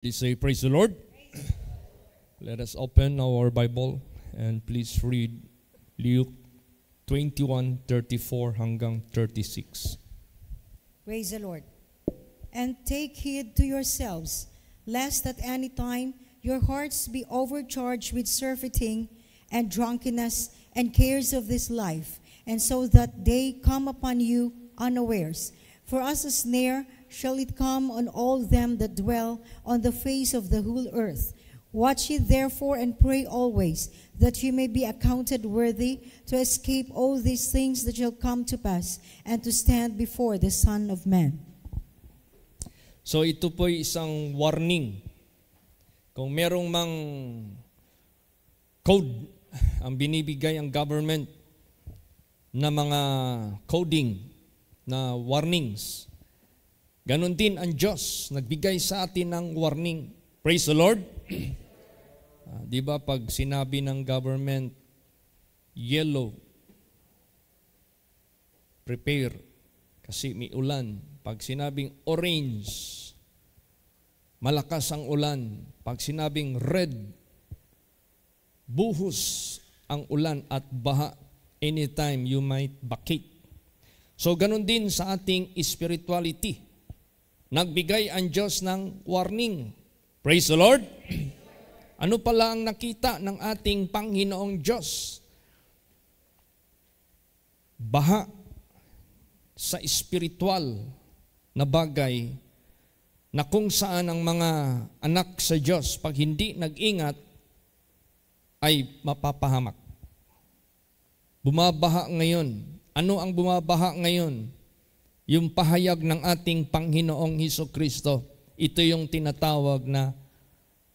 Please say praise the Lord. Let us open our Bible and please read Luke 21:34 hanggang 36. Praise the Lord. And take heed to yourselves, lest at any time your hearts be overcharged with surfeiting and drunkenness and cares of this life, and so that they come upon you unawares. For as a snare shall it come on all them that dwell on the face of the whole earth. Watch ye therefore and pray always, that ye may be accounted worthy to escape all these things that shall come to pass, and to stand before the Son of Man. So ito po isang warning. Kung merong mang code ang binibigay ang government na mga coding na warnings, ganon din ang Diyos nagbigay sa atin ng warning. Praise the Lord. Di ba pag sinabi ng government, yellow, prepare, kasi may ulan. Pag sinabing orange, malakas ang ulan. Pag sinabing red, buhos ang ulan at baha. Anytime you might bakit. So ganon din sa ating spirituality. Nagbigay ang Diyos ng warning. Praise the Lord. Ano pala ang nakita ng ating Panginoong Diyos? Baha sa spiritual na bagay na kung saan ang mga anak sa Diyos pag hindi nag-ingat ay mapapahamak. Bumabaha ngayon. Ano ang bumabaha ngayon? Yung pahayag ng ating Panginoong Hesukristo. Ito yung tinatawag na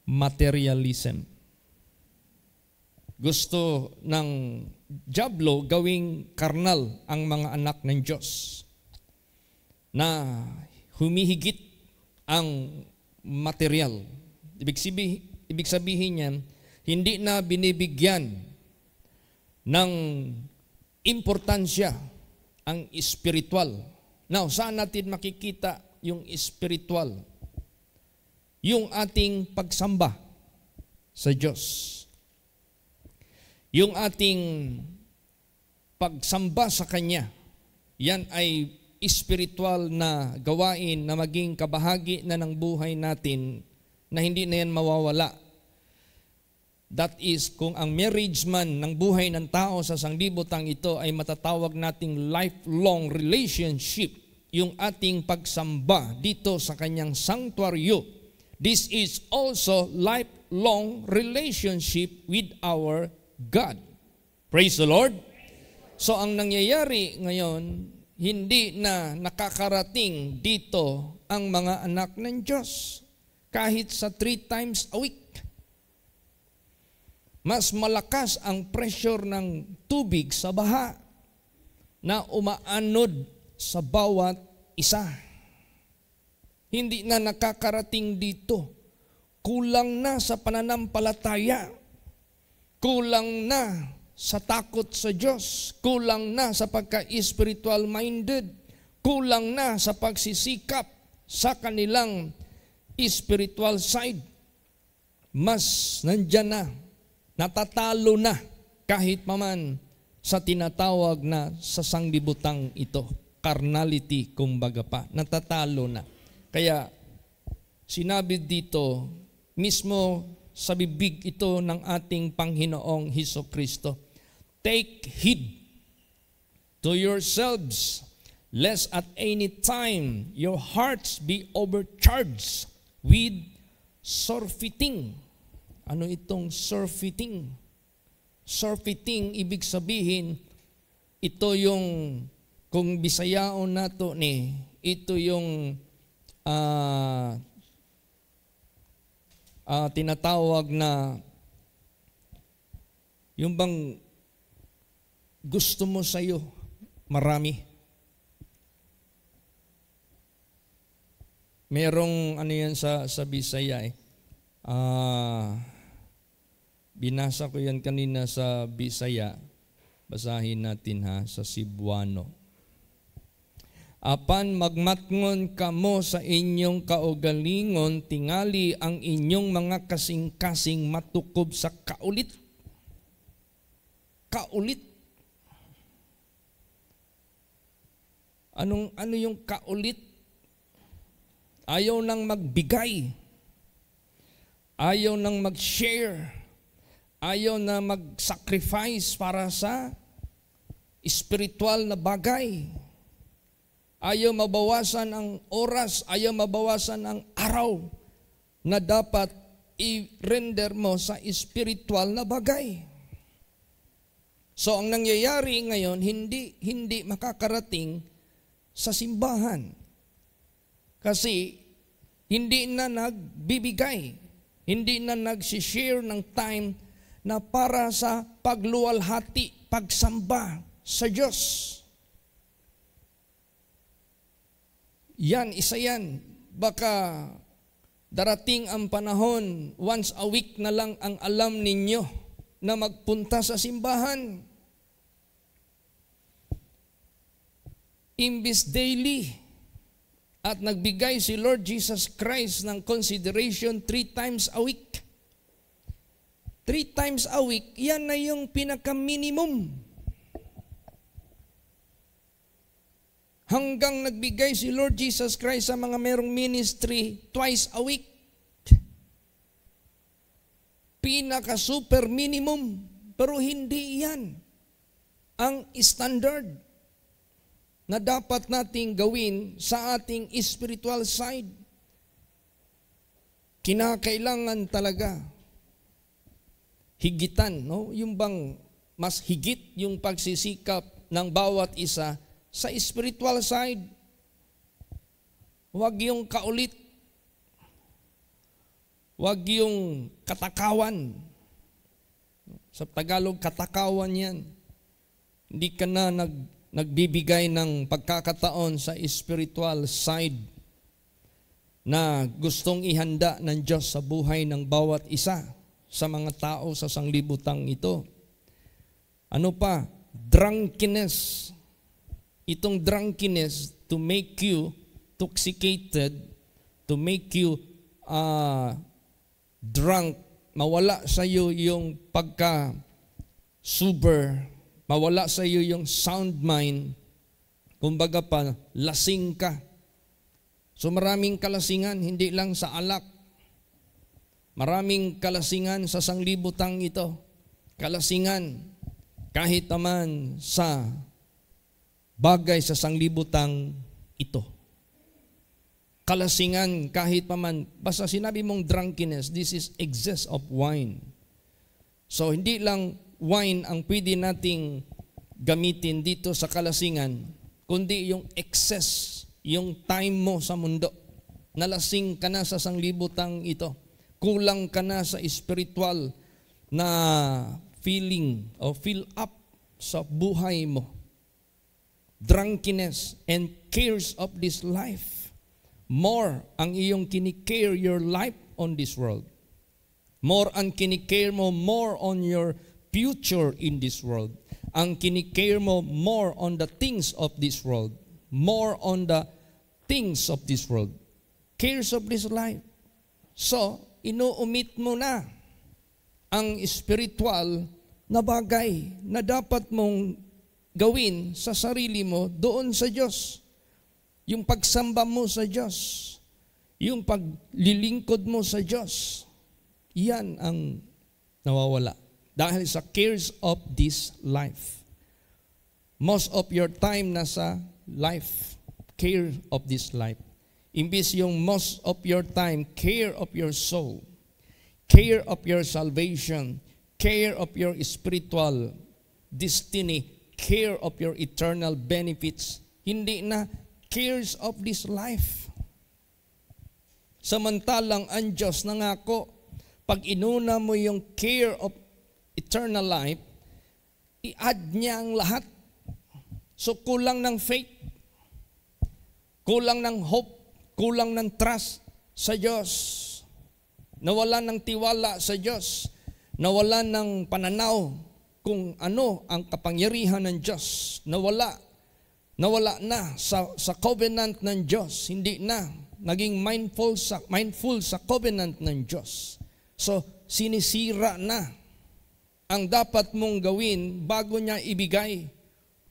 materialism. Gusto ng dyablo gawing karnal ang mga anak ng Diyos na humihigit ang material. Ibig sabihin niyan, hindi na binibigyan ng importansya ang spiritual. Now, saan natin makikita yung spiritual? Yung ating pagsamba sa Diyos. Yung ating pagsamba sa Kanya. Yan ay spiritual na gawain na maging kabahagi na ng buhay natin na hindi na yan mawawala. That is, kung ang marriage man ng buhay ng tao sa sanglibotang ito ay matatawag nating lifelong relationship, yung ating pagsamba dito sa kanyang sanctuaryo, this is also lifelong relationship with our God. Praise the Lord. So ang nangyayari ngayon, hindi na nakakarating dito ang mga anak ng Diyos kahit sa 3 times a week. Mas malakas ang pressure ng tubig sa baha na umaanod sa bawat isa. Hindi na nakakarating dito. Kulang na sa pananampalataya. Kulang na sa takot sa Diyos. Kulang na sa pagka-spiritual minded. Kulang na sa pagsisikap sa kanilang spiritual side. Mas nandyan na. Natatalo na kahit paman sa tinatawag na sa sanglibutang ito. Carnality, kumbaga pa. Natatalo na. Kaya sinabi dito, mismo sa bibig ito ng ating Panginoong Hesukristo, take heed to yourselves, lest at any time your hearts be overcharged with surfeiting. Ano itong surfeiting? Surfeiting, ibig sabihin, ito yung, kung Bisayaon nato ni, ito yung tinatawag na, yung bang gusto mo sa'yo, marami. Merong ano yan sa Bisaya binasa ko yan kanina sa Bisaya. Basahin natin sa Cebuano. Apan magmatngon kamo sa inyong kaugalingon, tingali ang inyong mga kasing-kasing matukob sa kaulit. Kaulit. Ano yung kaulit? Ayaw nang magbigay. Ayaw nang mag-share. Ayaw na mag-sacrifice para sa spiritual na bagay. Ayaw mabawasan ang oras, ayaw mabawasan ang araw na dapat i-render mo sa spiritual na bagay. So ang nangyayari ngayon, hindi makakarating sa simbahan. Kasi hindi na nagbibigay, hindi na nagsishare ng time na para sa pagluwalhati, pagsamba sa Diyos. Yan, isa yan. Baka darating ang panahon, once a week na lang ang alam ninyo na magpunta sa simbahan. Imbis daily. At nagbigay si Lord Jesus Christ ng consideration 3 times a week. 3 times a week, yan na yung pinaka-minimum. Hanggang nagbigay si Lord Jesus Christ sa mga merong ministry twice a week. Pinaka-super minimum. Pero hindi yan ang standard na dapat nating gawin sa ating spiritual side. Kinakailangan talaga higitan, no? Yung bang mas higit yung pagsisikap ng bawat isa sa spiritual side. Huwag yung kaulit. Huwag yung katakawan. Sa Tagalog, katakawan yan. Hindi ka na nagbibigay ng pagkakataon sa spiritual side na gustong ihanda ng Diyos sa buhay ng bawat isa sa mga tao sa sanglibutang ito. Ano pa? Drunkenness. Itong drunkenness to make you intoxicated, to make you drunk, mawala sa iyo yung pagka-sober, mawala sa iyo yung sound mind, kumbaga pa, lasing ka. So maraming kalasingan, hindi lang sa alak. Maraming kalasingan sa sanglibutang ito. Kalasingan kahit naman sa bagay sa sanglibutang ito. Kalasingan kahit paman, basta sinabi mong drunkenness, this is excess of wine. So hindi lang wine ang pwede nating gamitin dito sa kalasingan, kundi yung excess, yung time mo sa mundo. Nalasing ka na sa sanglibutang ito. Kulang ka na sa spiritual na feeling o fill up sa buhay mo. Drunkenness and cares of this life. More ang iyong kinikare your life on this world. More ang kinikare mo, more on your future in this world. Ang kinikare mo, more on the things of this world. More on the things of this world. Cares of this life. So, inuumit mo na ang spiritual na bagay na dapat mong gawin sa sarili mo doon sa Diyos. Yung pagsamba mo sa Diyos, yung paglilingkod mo sa Diyos, yan ang nawawala. Dahil sa cares of this life. Most of your time nasa life, care of this life. Imbis yung most of your time, care of your soul, care of your salvation, care of your spiritual destiny, care of your eternal benefits, hindi na cares of this life. Samantalang ang Diyos nangako, pag inuna mo yung care of eternal life, i-add niya ang lahat. So kulang ng faith, kulang ng hope, kulang ng trust sa Diyos, nawalan ng tiwala sa Diyos, nawalan ng pananaw kung ano ang kapangyarihan ng Diyos, nawala nawala na sa covenant ng Diyos, hindi na naging mindful sa covenant ng Diyos. So, sinisira na ang dapat mong gawin bago niya ibigay.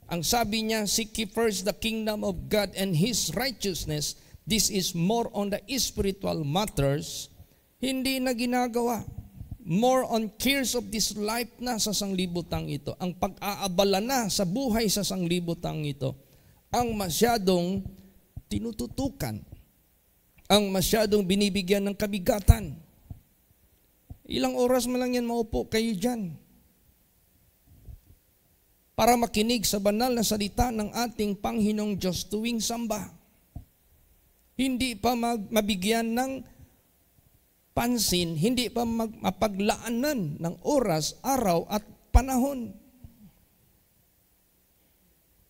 Ang sabi niya, seek ye first the kingdom of God and His righteousness. This is more on the spiritual matters. Hindi na ginagawa. More on cares of this life na sa sanglibutang ito. Ang pag-aabala na sa buhay sa sanglibutang ito. Ang masyadong tinututukan. Ang masyadong binibigyan ng kabigatan. Ilang oras mo lang yan maupo kayo dyan para makinig sa banal na salita ng ating Panginoong Diyos tuwing samba. Hindi pa mabigyan ng pansin, hindi pa mapaglaanan ng oras, araw at panahon.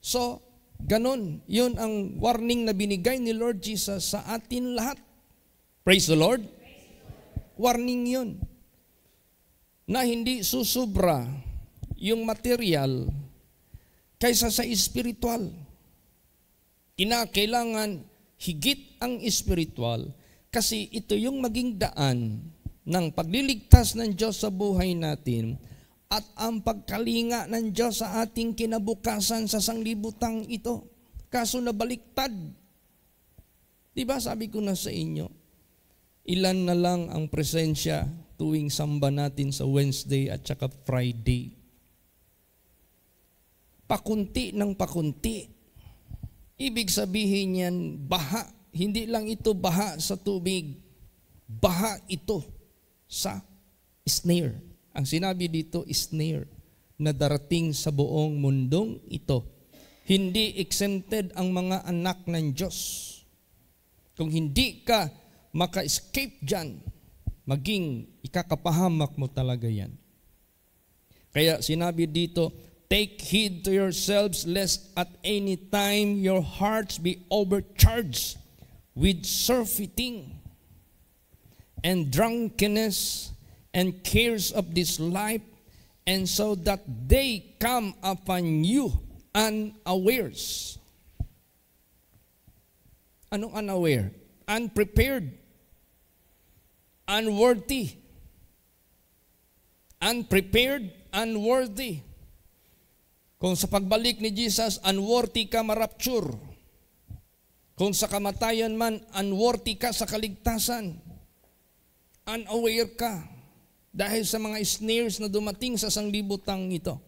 So, ganon. Yun ang warning na binigay ni Lord Jesus sa atin lahat. Praise the Lord. Warning yun. Na hindi susubra yung material kaysa sa spiritual. Kinakailangan higit ang spiritual kasi ito yung maging daan ng pagliligtas ng Diyos sa buhay natin at ang pagkalinga ng Diyos sa ating kinabukasan sa sanglibutang ito. Kaso nabaliktad. Diba sabi ko na sa inyo, ilan na lang ang presensya tuwing samba natin sa Wednesday at saka Friday. Pakunti ng pakunti. Ibig sabihin yan, baha. Hindi lang ito baha sa tubig. Baha ito sa snare. Ang sinabi dito, snare, na darating sa buong mundong ito. Hindi exempted ang mga anak ng Diyos. Kung hindi ka maka-escape dyan, maging ikakapahamak mo talaga yan. Kaya sinabi dito, take heed to yourselves lest at any time your hearts be overcharged with surfeiting and drunkenness and cares of this life, and so that they come upon you unawares. Anong unaware? Unprepared, unworthy. Unprepared, unworthy. Kung sa pagbalik ni Jesus, unworthy ka marapture. Kung sa kamatayan man, unworthy ka sa kaligtasan. Unaware ka dahil sa mga snares na dumating sa sanglibutang ito.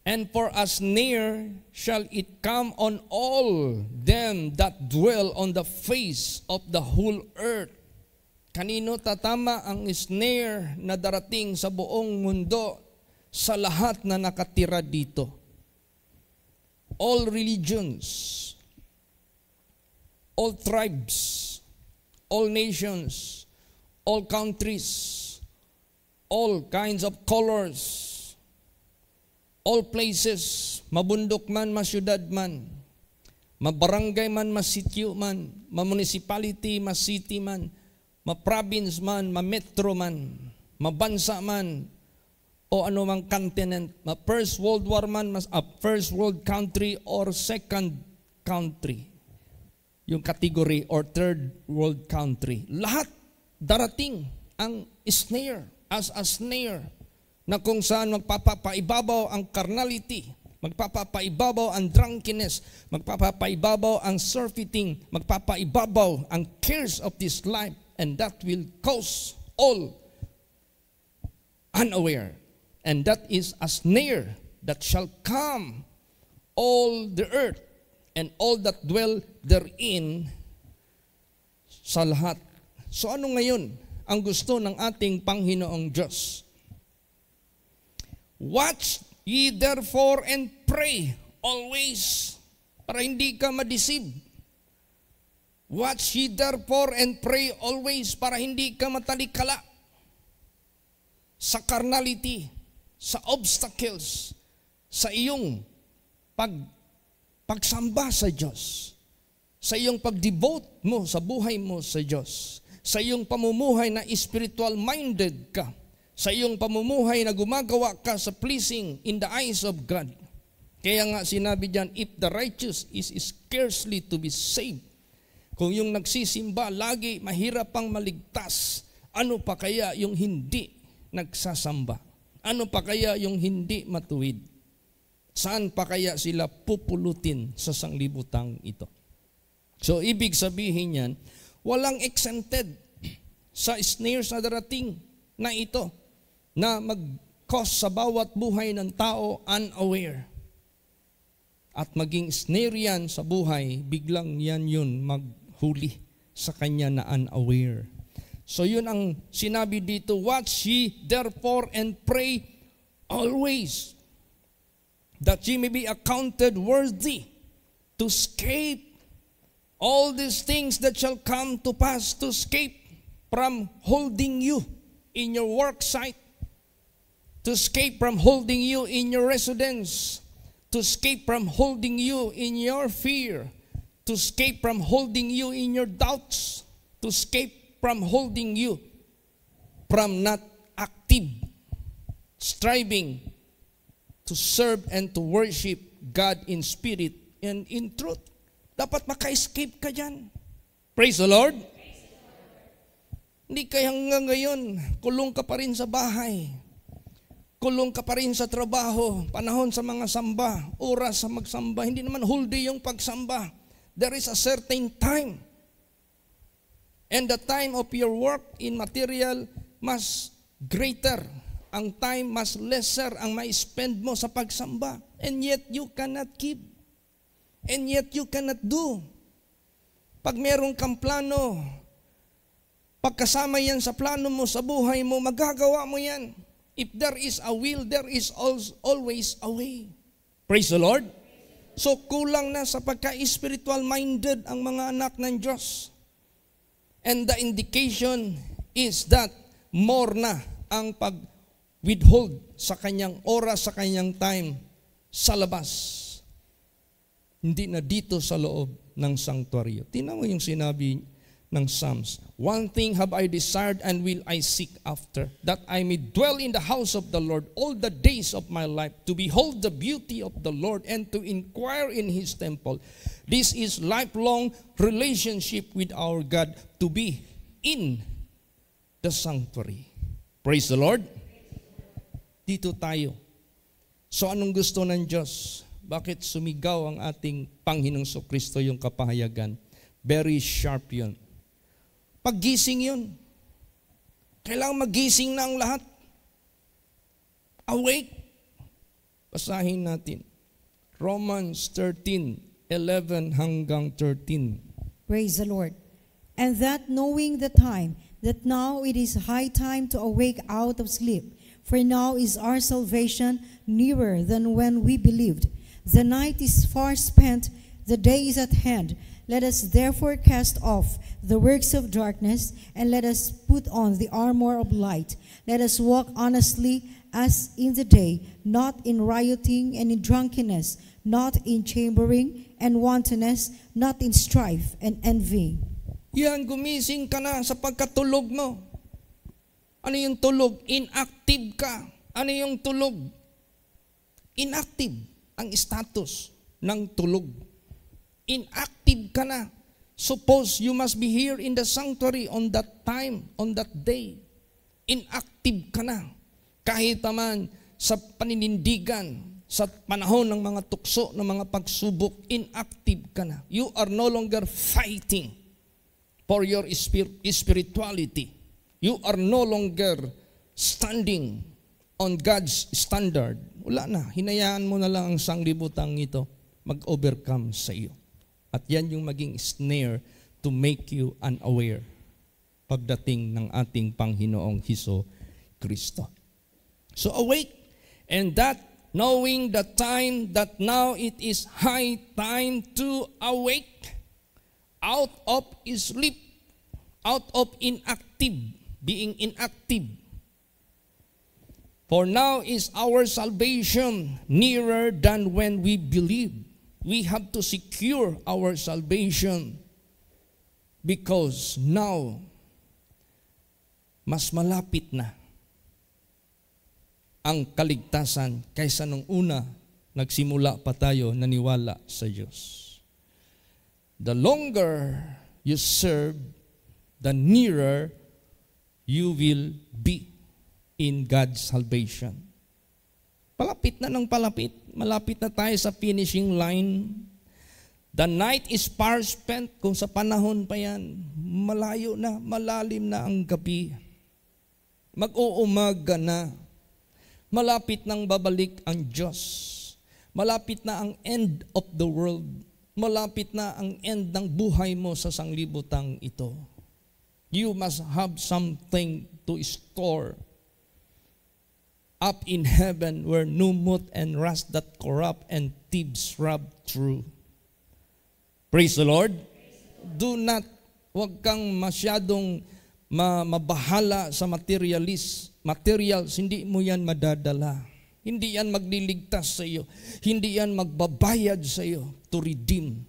And for as near shall it come on all them that dwell on the face of the whole earth. Kanino tatama ang snare na darating sa buong mundo sa lahat na nakatira dito? All religions, all tribes, all nations, all countries, all kinds of colors, all places, mabundok man, masyudad man, mabarangay man, masityo man, ma-municipality, ma-city man, ma-province man, ma-metro man, mabansa man, o anumang continent, ma-first world war man, first world country or second country, yung category or third world country. Lahat darating ang snare, as a snare, na kung saan magpapapaibabaw ang carnality, magpapapaibabaw ang drunkenness, magpapapaibabaw ang surfeiting, magpapaibabaw ang cares of this life, and that will cause all unaware. And that is a snare that shall come all the earth and all that dwell therein sa lahat. So ano ngayon ang gusto ng ating Panginoong Diyos? Watch ye therefore and pray always, para hindi ka ma-deceive. Watch ye therefore and pray always, para hindi ka matalikala sa carnality, sa obstacles, sa iyong pagsamba sa Diyos, sa iyong pag-devote mo sa buhay mo sa Diyos, sa iyong pamumuhay na spiritual-minded ka, sa iyong pamumuhay na gumagawa ka sa pleasing in the eyes of God. Kaya nga sinabi diyan, if the righteous is scarcely to be saved, kung yung nagsisimba lagi mahirap pang maligtas, ano pa kaya yung hindi nagsasamba? Ano pa kaya yung hindi matuwid? Saan pa kaya sila pupulutin sa sanglibutang ito? So ibig sabihin yan, walang exempted sa snares na darating na ito na mag-cause sa bawat buhay ng tao unaware. At maging snare yan sa buhay, biglang yan yun maghuli sa kanya na unaware. So yun ang sinabi dito, watch ye therefore and pray always, that ye may be accounted worthy to escape all these things that shall come to pass, to escape from holding you in your work site, to escape from holding you in your residence, to escape from holding you in your fear, to escape from holding you in your doubts, to escape from holding you from not active, striving to serve and to worship God in spirit and in truth. Dapat maka-escape ka dyan. Praise the Lord. Hindi kaya hanggang ngayon, kulong ka pa rin sa bahay. Kulong ka pa rin sa trabaho, panahon sa mga samba, oras sa magsamba. Hindi naman whole day yung pagsamba. There is a certain time. And the time of your work in material mas greater. Ang time mas lesser ang ma-spend mo sa pagsamba. And yet you cannot keep. And yet you cannot do. Pag meron kang plano, pagkasama yan sa plano mo, sa buhay mo, magagawa mo yan. If there is a will, there is always a way. Praise the Lord. So kulang na sa pagka-spiritual minded ang mga anak ng Diyos. And the indication is that more na ang pag-withhold sa kanyang oras, sa kanyang time sa labas. Hindi na dito sa loob ng sanctuaryo. Tingnan mo yung sinabi ng Psalms. One thing have I desired and will I seek after, that I may dwell in the house of the Lord all the days of my life, to behold the beauty of the Lord and to inquire in His temple. This is lifelong relationship with our God, to be in the sanctuary. Praise the Lord. Dito tayo. So anong gusto ng Diyos? Bakit sumigaw ang ating Panginoong Kristo yung kapahayagan? Very sharp yun. Paggising yun. Kailangan magising na ang lahat. Awake. Basahin natin. Romans 13:11 hanggang 13. Praise the Lord. And that knowing the time, that now it is high time to awake out of sleep, for now is our salvation nearer than when we believed. The night is far spent, the day is at hand. Let us therefore cast off the works of darkness, and let us put on the armor of light. Let us walk honestly as in the day, not in rioting and in drunkenness, not in chambering and wantonness, not in strife and envy. Yan, gumising ka na sa pagkatulog mo. Ano yung tulog? Inactive ka. Ano yung tulog? Inactive ang status ng tulog. Inactive ka na. Suppose you must be here in the sanctuary on that time, on that day. Inactive ka na. Kahit naman sa paninindigan, sa panahon ng mga tukso, ng mga pagsubok, inactive ka na. You are no longer fighting for your spirituality. You are no longer standing on God's standard. Wala na. Hinayaan mo na lang ang sanglibutang ito mag-overcome sa iyo. At yan yung maging snare to make you unaware pagdating ng ating Panginoong Hesus Kristo. So awake, and that knowing the time that now it is high time to awake out of sleep, out of being inactive. For now is our salvation nearer than when we believed. We have to secure our salvation because now, mas malapit na ang kaligtasan kaysa nung una nagsimula pa tayo naniwala sa Diyos. The longer you serve, the nearer you will be in God's salvation. Palapit na ng palapit. Malapit na tayo sa finishing line. The night is far spent. Kung sa panahon pa yan, malayo na, malalim na ang gabi. Mag-uumaga na. Malapit nang babalik ang Diyos. Malapit na ang end of the world. Malapit na ang end ng buhay mo sa sanglibutang ito. You must have something to store up in heaven where no moth and rust that corrupt and thieves rob through. Praise the Lord. Do not, huwag kang masyadong mabahala sa materials, hindi mo yan madadala. Hindi yan magliligtas sa iyo. Hindi yan magbabayad sa iyo to redeem.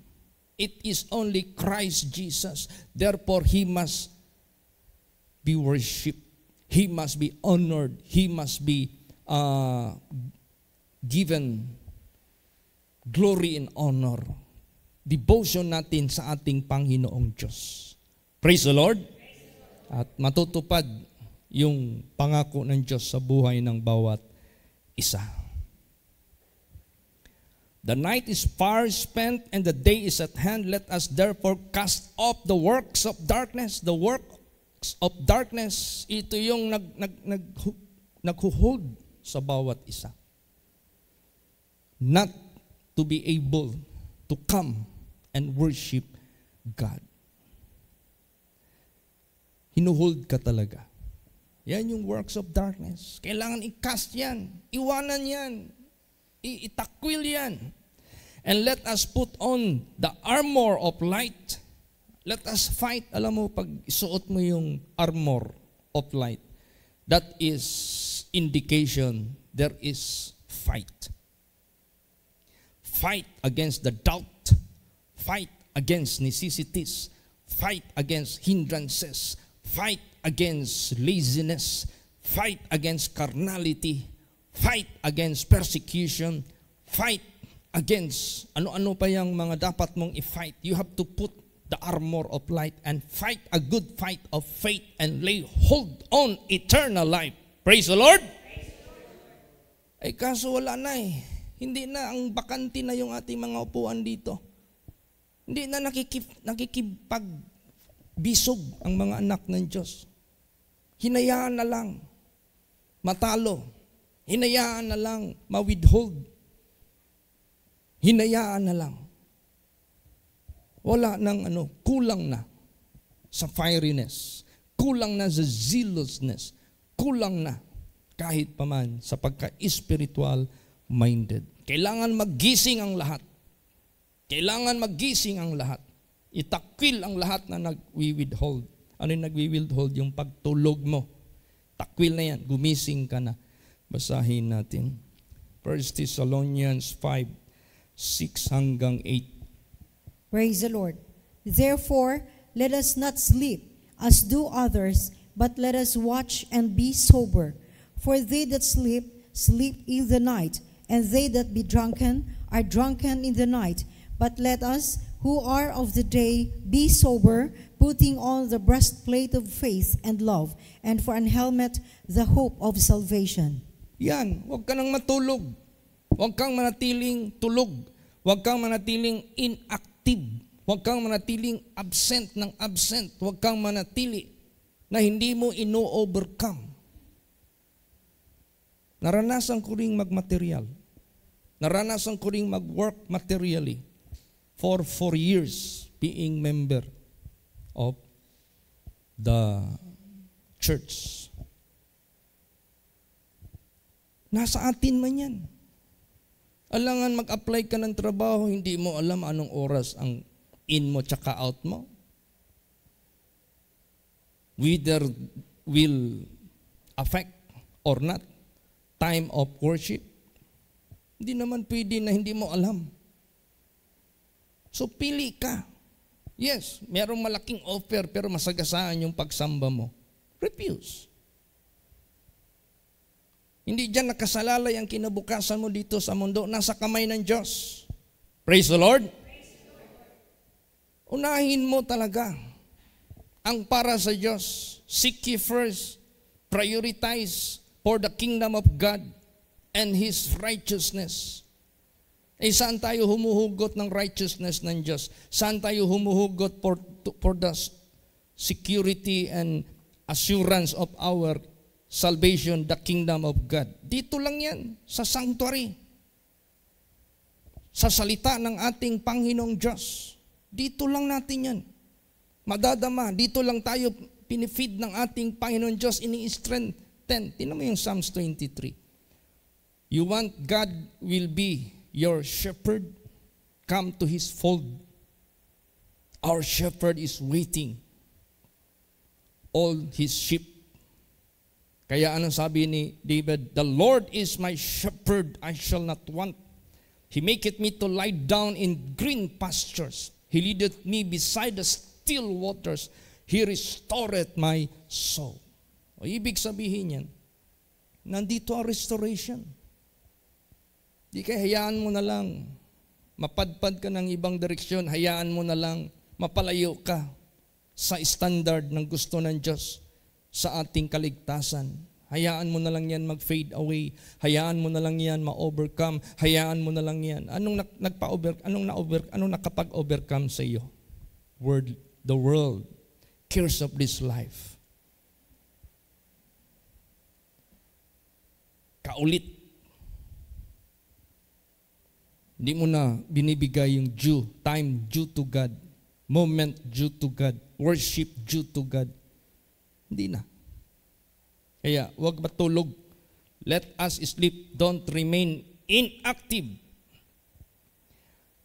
It is only Christ Jesus. Therefore, He must be worshipped. He must be honored. He must be given glory and honor. Devotion natin sa ating Panginoong Diyos. Praise the Lord. At matutupad yung pangako ng Diyos sa buhay ng bawat isa. The night is far spent and the day is at hand. Let us therefore cast off the works of darkness. The works of darkness, ito yung naghuhold sa bawat isa. Not to be able to come and worship God. Hinuhold ka talaga. Yan yung works of darkness. Kailangan i-cast yan. Iwanan yan. Itakwil yan. And let us put on the armor of light. Let us fight. Alam mo, pag isuot mo yung armor of light, that is indication there is fight. Fight against the doubt. Fight against necessities. Fight against hindrances. Fight against laziness. Fight against carnality. Fight against persecution. Fight against ano-ano pa yung mga dapat mong i-fight. You have to put the armor of light and fight a good fight of faith and lay hold on eternal life. Praise the Lord! Ay kaso wala na eh. Hindi na, ang bakante na yung ating mga upuan dito. Hindi na nakikipagbisog ang mga anak ng Diyos. Hinayaan na lang matalo. Hinayaan na lang ma-withhold. Hinayaan na lang. Wala nang kulang na sa fieriness. Kulang na sa zealousness. Kulang na kahit paman sa pagka-spiritual minded. Kailangan maggising ang lahat. Kailangan maggising ang lahat. Itakwil ang lahat na nag-withhold. Ano yung nag-withhold? Yung pagtulog mo. Takwil na yan. Gumising ka na. Basahin natin. 1 Thessalonians 5:6-8. Praise the Lord. Therefore, let us not sleep as do others, but let us watch and be sober. For they that sleep, sleep in the night, and they that be drunken are drunken in the night. But let us, who are of the day, be sober, putting on the breastplate of faith and love, and for an helmet, the hope of salvation. Yan, huwag ka nang matulog. Huwag kang manatiling tulog. Huwag kang manatiling inactive. Huwag kang manatiling absent ng absent. Huwag kang manatili na hindi mo ino-overcome. Naranasan ko ring magmaterial. Naranasan ko ring mag-work materially for 4 years being member of the church. Nasa atin man yan. Alangan mag-apply ka ng trabaho, hindi mo alam anong oras ang in mo tsaka out mo. Whether will affect or not time of worship. Hindi naman pwede na hindi mo alam. So pili ka. Yes, merong malaking offer pero masagasaan yung pagsamba mo. Refuse. Hindi dyan nakasalalay ang kinabukasan mo dito sa mundo. Nasa kamay ng Diyos. Praise the Lord. Unahin mo talaga ang para sa Diyos. Seek ye first, prioritize for the kingdom of God and His righteousness. Saan tayo humuhugot ng righteousness ng Diyos? Saan tayo humuhugot for the security and assurance of our salvation, the kingdom of God? Dito lang yan, sa sanctuary. Sa salita ng ating Panginoong Diyos. Dito lang natin yan. Madadama, dito lang tayo pinifeed ng ating Panginoon Diyos, ini-strengthen. Tingnan mo yung Psalms 23. You want God will be your shepherd? Come to His fold. Our shepherd is waiting. All His sheep. Kaya anong sabi ni David? The Lord is my shepherd, I shall not want. He maketh me to lie down in green pastures. He leadeth me beside the still waters. He restoreth my soul. O ibig sabihin yan, nandito ang restoration. Di kaya hayaan mo na lang, mapadpad ka ng ibang direksyon, hayaan mo na lang, mapalayo ka sa standard ng gusto ng Diyos sa ating kaligtasan. Hayaan mo na lang yan mag-fade away. Hayaan mo na lang yan ma-overcome. Hayaan mo na lang yan. Anong nakapag-overcome sa iyo? The world, cares of this life. Kaulit. Hindi mo na binibigay yung time due to God, moment due to God, worship due to God. Hindi na. Kaya huwag matulog. Let us sleep, don't remain inactive.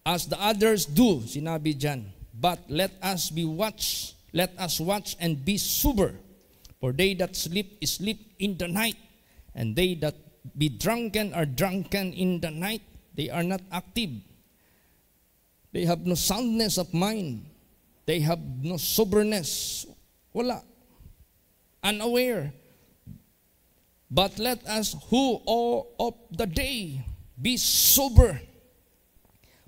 As the others do, sinabi dyan. But let us watch and be sober. For they that sleep in the night, and they that be drunken are drunken in the night. They are not active. They have no soundness of mind. They have no soberness. Wala. Unaware. But let us who all of the day be sober,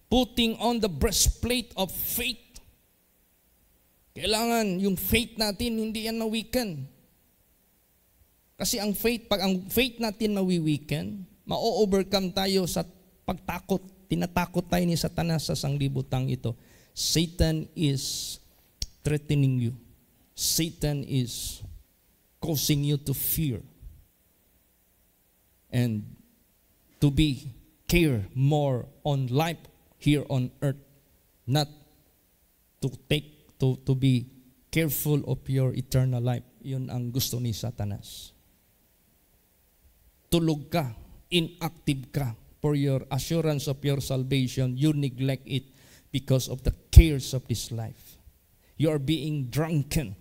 putting on the breastplate of faith. Kailangan yung faith natin, hindi yan ma-weaken. Kasi pag ang faith natin ma-weaken, ma-overcome tayo sa pagtakot. Tinatakot tayo ni Satanas sa sanglibutang ito. Satan is threatening you. Satan is causing you to fear. And to care more on life here on earth, not to be careful of your eternal life. Yun ang gusto ni Satanas. Tulog ka, inactive ka for your assurance of your salvation. You neglect it because of the cares of this life. You are being drunken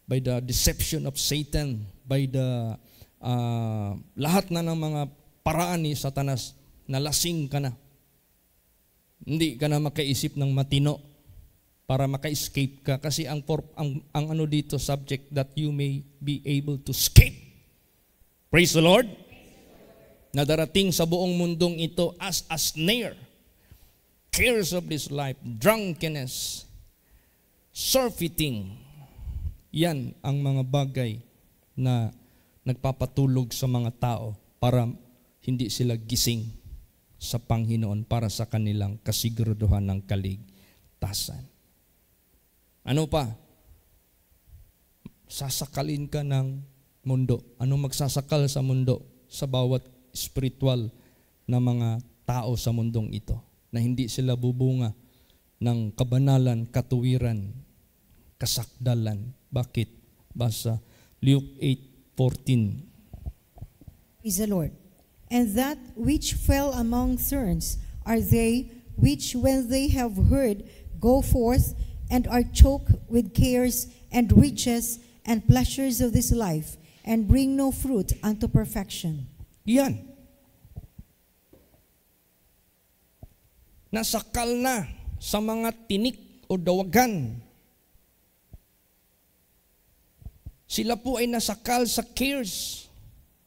by the deception of Satan, by the lahat na ng mga paraan ni Satanas, nalasing ka na. Hindi ka na makaisip ng matino para maka-escape ka. Kasi ang ano dito, subject that you may be able to escape. Praise the Lord. Na darating sa buong mundong ito as a snare. Cares of this life, drunkenness, surfeiting. Yan ang mga bagay na nagpapatulog sa mga tao para hindi sila gising sa Panginoon para sa kanilang kasiguraduhan ng kaligtasan. Ano pa? Sasakalin ka ng mundo. Anong magsasakal sa mundo? Sa bawat spiritual na mga tao sa mundong ito, na hindi sila bubunga ng kabanalan, katuwiran, kasakdalan. Bakit? Basa Luke 8:14. Praise the Lord. And that which fell among thorns are they which, when they have heard, go forth and are choked with cares and riches and pleasures of this life, and bring no fruit unto perfection. Yan. Nasakal na sa mga tinik o dawagan. Sila po ay nasakal sa cares.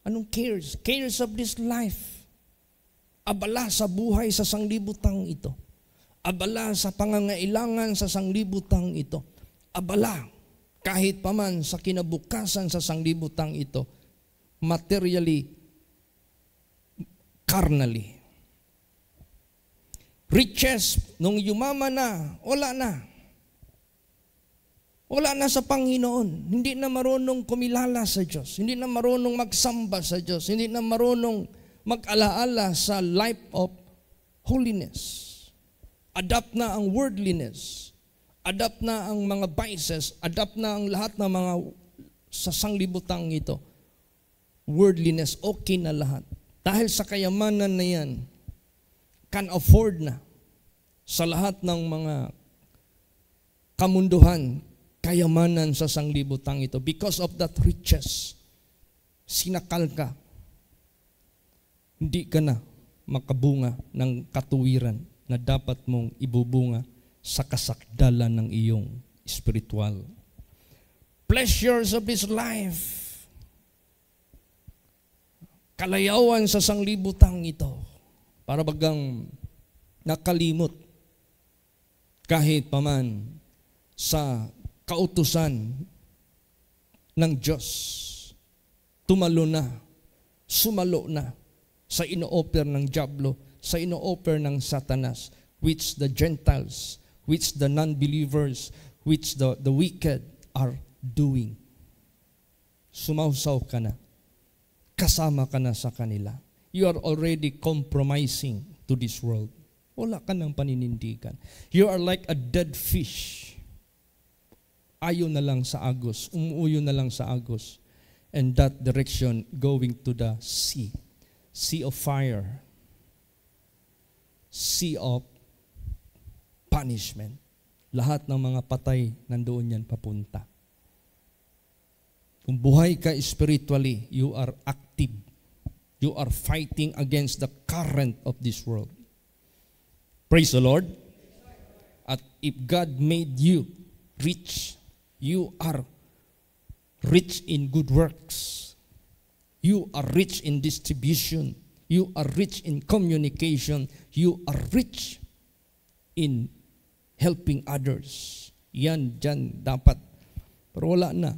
Anong cares? Cares of this life. Abala sa buhay sa sanglibutang ito. Abala sa pangangailangan sa sanglibutang ito. Abala kahit paman sa kinabukasan sa sanglibutang ito. Materially, carnally. Riches, nung yumaman na, wala na. Wala na sa Panginoon. Hindi na marunong kumilala sa Diyos. Hindi na marunong magsamba sa Diyos. Hindi na marunong mag-alaala sa life of holiness. Adapt na ang worldliness. Adapt na ang mga vices. Adapt na ang lahat ng mga sa sanglibutang ito. Worldliness, okay na lahat. Dahil sa kayamanan na yan, can afford na sa lahat ng mga kamunduhan, kayamanan sa sanglibutang ito. Because of that riches, sinakal ka. Hindi ka na makabunga ng katuwiran na dapat mong ibubunga sa kasakdalan ng iyong spiritual. Pleasures of this life. Kalayawan sa sanglibutang ito. Para bagang nakalimot kahit paman sa kautusan ng Diyos. Tumalo na, sumalo na sa ino-offer ng diablo, sa ino-offer ng Satanas, which the Gentiles, which the non-believers, which the wicked are doing. Sumausaw ka na. Kasama ka na sa kanila. You are already compromising to this world. Wala ka ng paninindigan. You are like a dead fish. Ayaw na lang sa agos. Umuuyo na lang sa agos. And that direction going to the sea. Sea of fire. Sea of punishment. Lahat ng mga patay nandoon yan papunta. Kung buhay ka spiritually, you are active. You are fighting against the current of this world. Praise the Lord. At if God made you rich, you are rich in good works. You are rich in distribution. You are rich in communication. You are rich in helping others. Yan, dyan dapat. Pero wala na.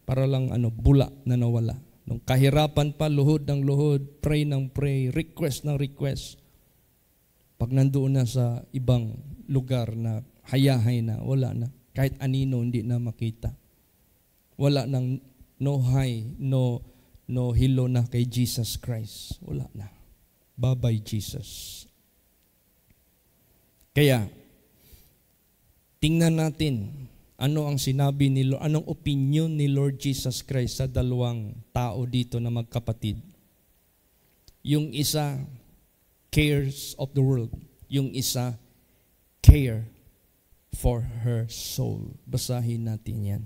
Para lang bula na nawala. Nung kahirapan pa, luhod ng luhod, pray ng pray, request ng request. Pag nandoon na sa ibang lugar na hayahay na, wala na. Kahit anino, hindi na makita. Wala nang no hi, no hello na kay Jesus Christ. Wala na. Bye-bye, Jesus. Kaya, tingnan natin ano ang sinabi ni Lord, anong opinion ni Lord Jesus Christ sa dalawang tao dito na magkapatid. Yung isa, cares of the world. Yung isa, care for her soul. Basahin natin yan.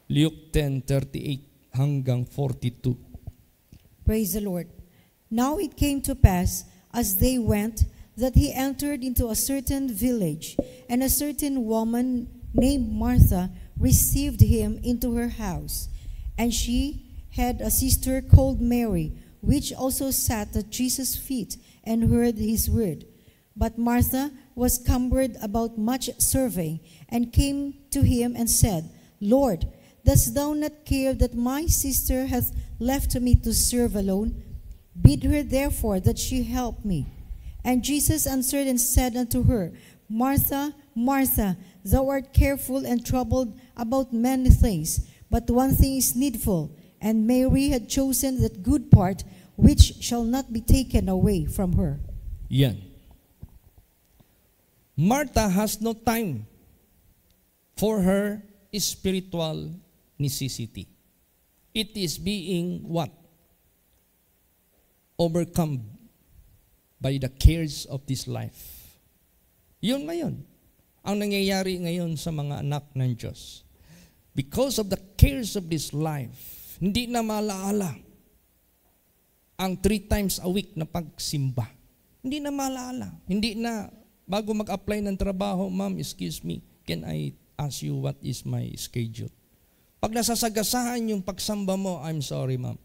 Luke 10:38 hanggang 42. Praise the Lord. Now it came to pass, as they went, that he entered into a certain village, and a certain woman named Martha received him into her house. And she had a sister called Mary, which also sat at Jesus' feet and heard his word. But Martha was cumbered about much serving, and came to him and said, Lord, dost thou not care that my sister hath left me to serve alone? Bid her therefore that she help me. And Jesus answered and said unto her, Martha, Martha, thou art careful and troubled about many things, but one thing is needful, and Mary had chosen that good part which shall not be taken away from her. Yan. Martha has no time for her spiritual necessity. It is being what? Overcome by the cares of this life. Yun ngayon. Ang nangyayari ngayon sa mga anak ng Diyos. Because of the cares of this life, hindi na malaala ang 3 times a week na pagsimba. Hindi na malaala. Hindi na, bago mag-apply ng trabaho, ma'am, excuse me, can I ask you what is my schedule? Pag nasasagasaan yung pagsamba mo, I'm sorry, ma'am.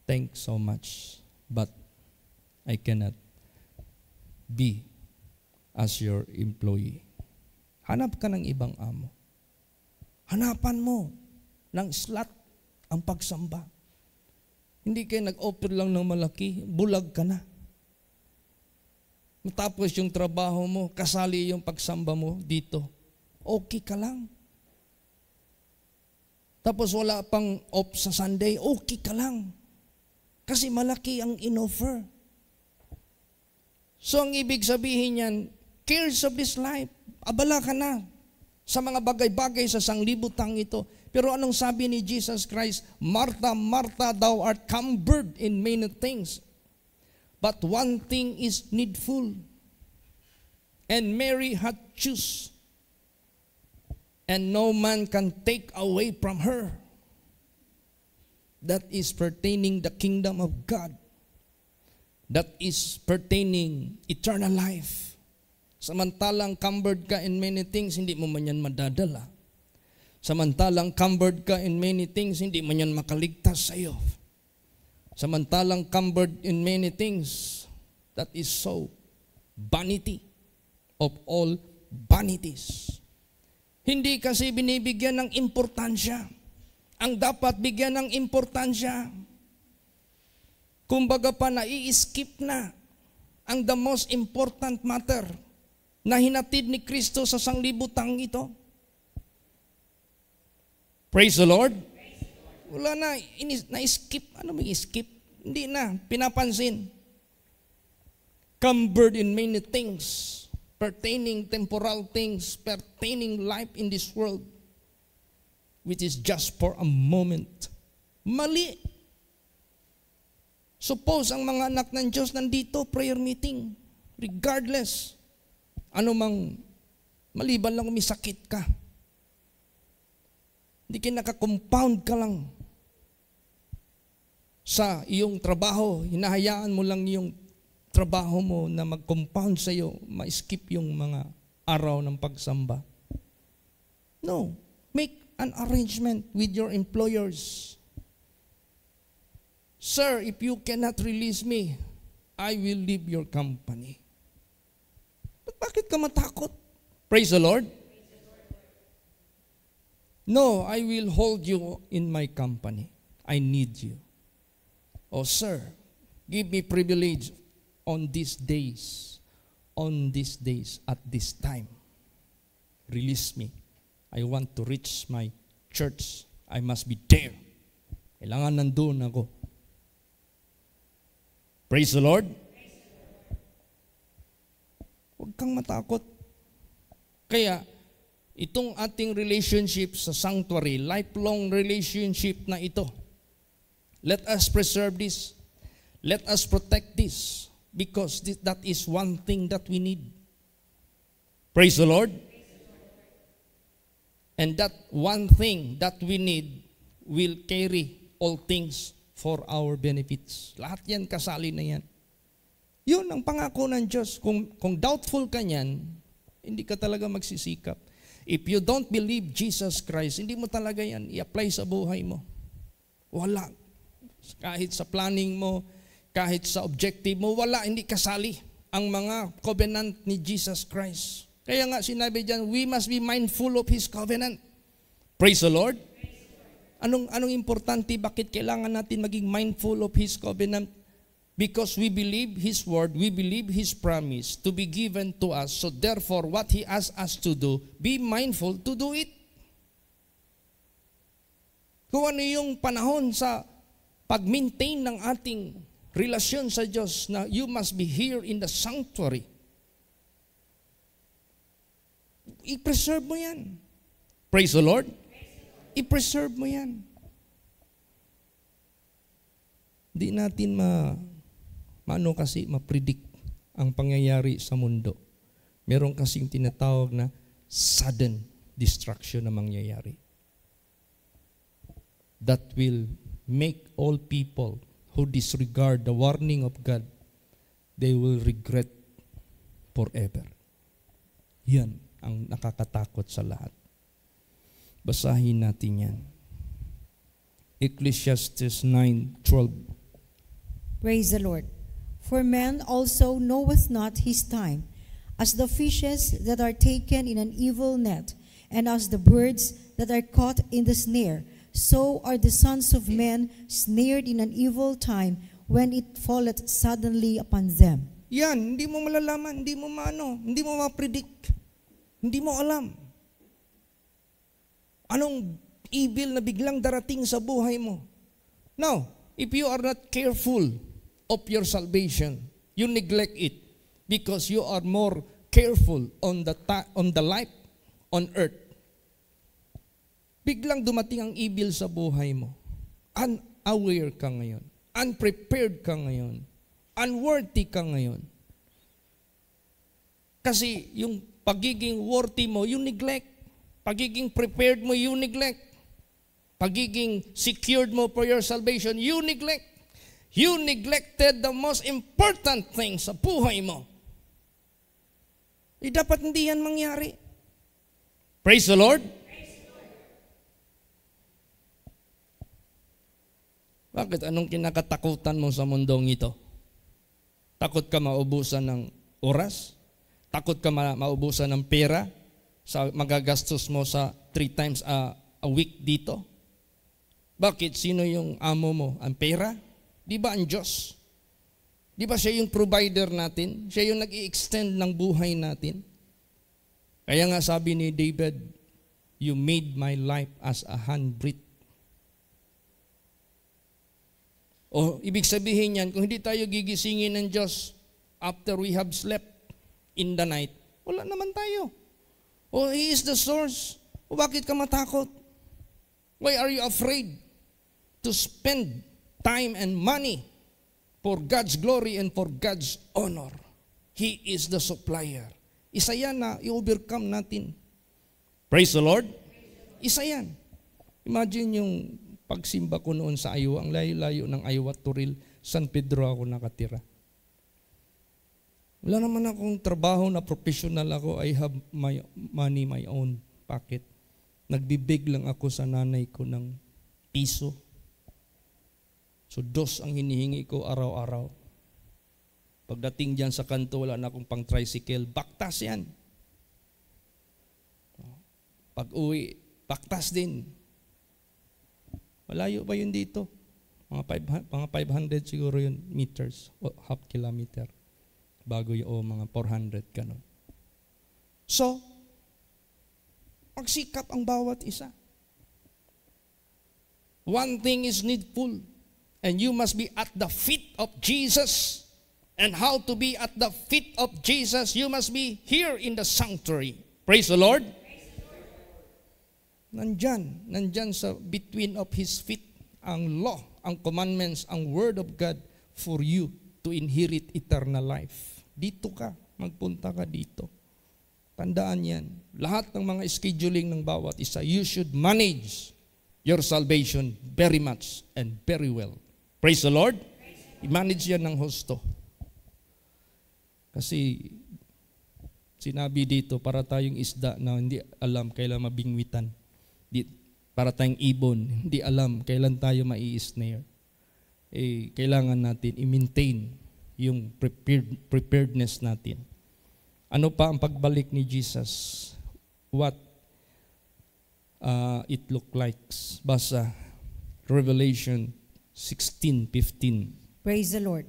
Thanks so much. But I cannot be as your employee. Hanap ka ng ibang amo. Hanapan mo ng slot ang pagsamba. Hindi kayo nag-offer lang ng malaki, bulag ka na. Matapos yung trabaho mo, kasali yung pagsamba mo dito, okay ka lang. Tapos wala pang off sa Sunday, okay ka lang. Kasi malaki ang in-offer. So ang ibig sabihin niyan, cares of this life, abala ka na sa mga bagay-bagay sa sanglibutang ito. Pero anong sabi ni Jesus Christ? Martha, Martha, thou art cumbered in many things. But one thing is needful. And Mary had choose. And no man can take away from her. That is pertaining the kingdom of God. That is pertaining eternal life. Samantalang cumbered ka in many things, hindi mo man yan madadala. Samantalang cumbered ka in many things, hindi man yan makaligtas sa iyo. Samantalang cumbered in many things, that is so vanity of all vanities. Hindi kasi binibigyan ng importansya. Ang dapat bigyan ng importansya, kumbaga pa nai-skip na ang the most important matter na hinatid ni Kristo sa sanglibutang ito. Praise the Lord. Wala na, na-skip. Ano may skip? Hindi na, pinapansin. Cumbered in many things, pertaining temporal things, pertaining life in this world, which is just for a moment. Mali. Suppose ang mga anak ng Diyos nandito, prayer meeting, regardless, ano mang, maliban lang may sakit ka. Hindi ka nakakompound ka lang sa iyong trabaho, hinahayaan mo lang yung trabaho mo na mag-compound sa iyo, ma-skip yung mga araw ng pagsamba. No. Make an arrangement with your employers. Sir, if you cannot release me, I will leave your company. Bakit ka matakot? Praise the Lord. No, I will hold you in my company. I need you. Oh, sir, give me privilege on these days, at this time. Release me. I want to reach my church. I must be there. Kailangan nandun ako. Praise the Lord. Huwag kang matakot. Kaya, itong ating relationship sa sanctuary, lifelong relationship na ito, let us preserve this. Let us protect this. Because that is one thing that we need. Praise the Lord. And that one thing that we need will carry all things for our benefits. Lahat yan, kasali na yan. Yun ang pangako ng Diyos. Kung doubtful ka niyan, hindi ka talaga magsisikap. If you don't believe Jesus Christ, hindi mo talaga yan i-apply sa buhay mo. Wala. Kahit sa planning mo, kahit sa objective mo, wala, hindi kasali ang mga covenant ni Jesus Christ. Kaya nga sinabi diyan, we must be mindful of His covenant. Praise the Lord. Anong importante? Bakit kailangan natin maging mindful of His covenant? Because we believe His word, we believe His promise to be given to us. So therefore, what He asks us to do, be mindful to do it. Kung ano yung panahon sa pag-maintain ng ating relasyon sa Diyos na you must be here in the sanctuary. I-preserve mo yan. Praise the Lord. I-preserve mo yan. Di natin ma-predict ang pangyayari sa mundo. Meron kasing tinatawag na sudden destruction na mangyayari. That will make all people who disregard the warning of God, they will regret forever. Yan ang nakakatakot sa lahat. Basahin natin yan. Ecclesiastes 9:12. Praise the Lord. For man also knoweth not his time, as the fishes that are taken in an evil net, and as the birds that are caught in the snare, so are the sons of men snared in an evil time, when it falleth suddenly upon them. Yan, hindi mo malalaman, hindi mo hindi mo ma-predict, hindi mo alam. Anong evil na biglang darating sa buhay mo? Now, if you are not careful of your salvation, you neglect it because you are more careful on the life on earth. Biglang dumating ang evil sa buhay mo. Unaware ka ngayon. Unprepared ka ngayon. Unworthy ka ngayon. Kasi yung pagiging worthy mo, you neglect. Pagiging prepared mo, you neglect. Pagiging secured mo for your salvation, you neglect. You neglected the most important thing sa buhay mo. Dapat hindi yan mangyari. Praise the Lord. Bakit? Anong kinakatakutan mo sa mundong ito? Takot ka maubusan ng oras? Takot ka maubusan ng pera? Sa magagastos mo sa 3 times a week dito? Bakit? Sino yung amo mo? Ang pera? Di ba ang Diyos? Di ba siya yung provider natin? Siya yung nag-i-extend ng buhay natin? Kaya nga sabi ni David, you made my life as a handbreadth. O ibig sabihin yan, kung hindi tayo gigisingin ng Diyos after we have slept in the night, wala naman tayo. O He is the source. O bakit ka matakot? Why are you afraid to spend time and money for God's glory and for God's honor? He is the supplier. Isa yan na i-overcome natin. Praise the Lord. Isa yan. Imagine yung pagsimba ko noon sa Aywa, ang layo-layo ng Aywa, Turil, San Pedro ako nakatira. Wala naman akong trabaho na professional ako. I have my money, my own pocket. Nagbibig lang ako sa nanay ko ng piso. So, 2 ang hinihingi ko araw-araw. Pagdating dyan sa kanto, wala na akong pang tricycle. Baktas yan. Pag uwi, baktas din. Malayo pa yun dito. Mga 500 siguro yun meters o half kilometer. Bago yung mga 400 ganun. So, magsikap ang bawat isa. One thing is needful, and you must be at the feet of Jesus. And how to be at the feet of Jesus? You must be here in the sanctuary. Praise the Lord. Nandyan sa between of His feet ang law, ang commandments, ang word of God for you to inherit eternal life. Dito ka, magpunta ka dito. Tandaan yan. Lahat ng mga scheduling ng bawat isa, you should manage your salvation very much and very well. Praise the Lord. I-manage yan ng husto. Kasi sinabi dito, para tayong isda na hindi alam kailan mabingwitan. Para tayong ibon, hindi alam kailan tayo mai-snare. Kailangan natin i-maintain yung preparedness natin. Ano pa ang pagbalik ni Jesus? What it look like? Basa Revelation 16:15. Praise the Lord.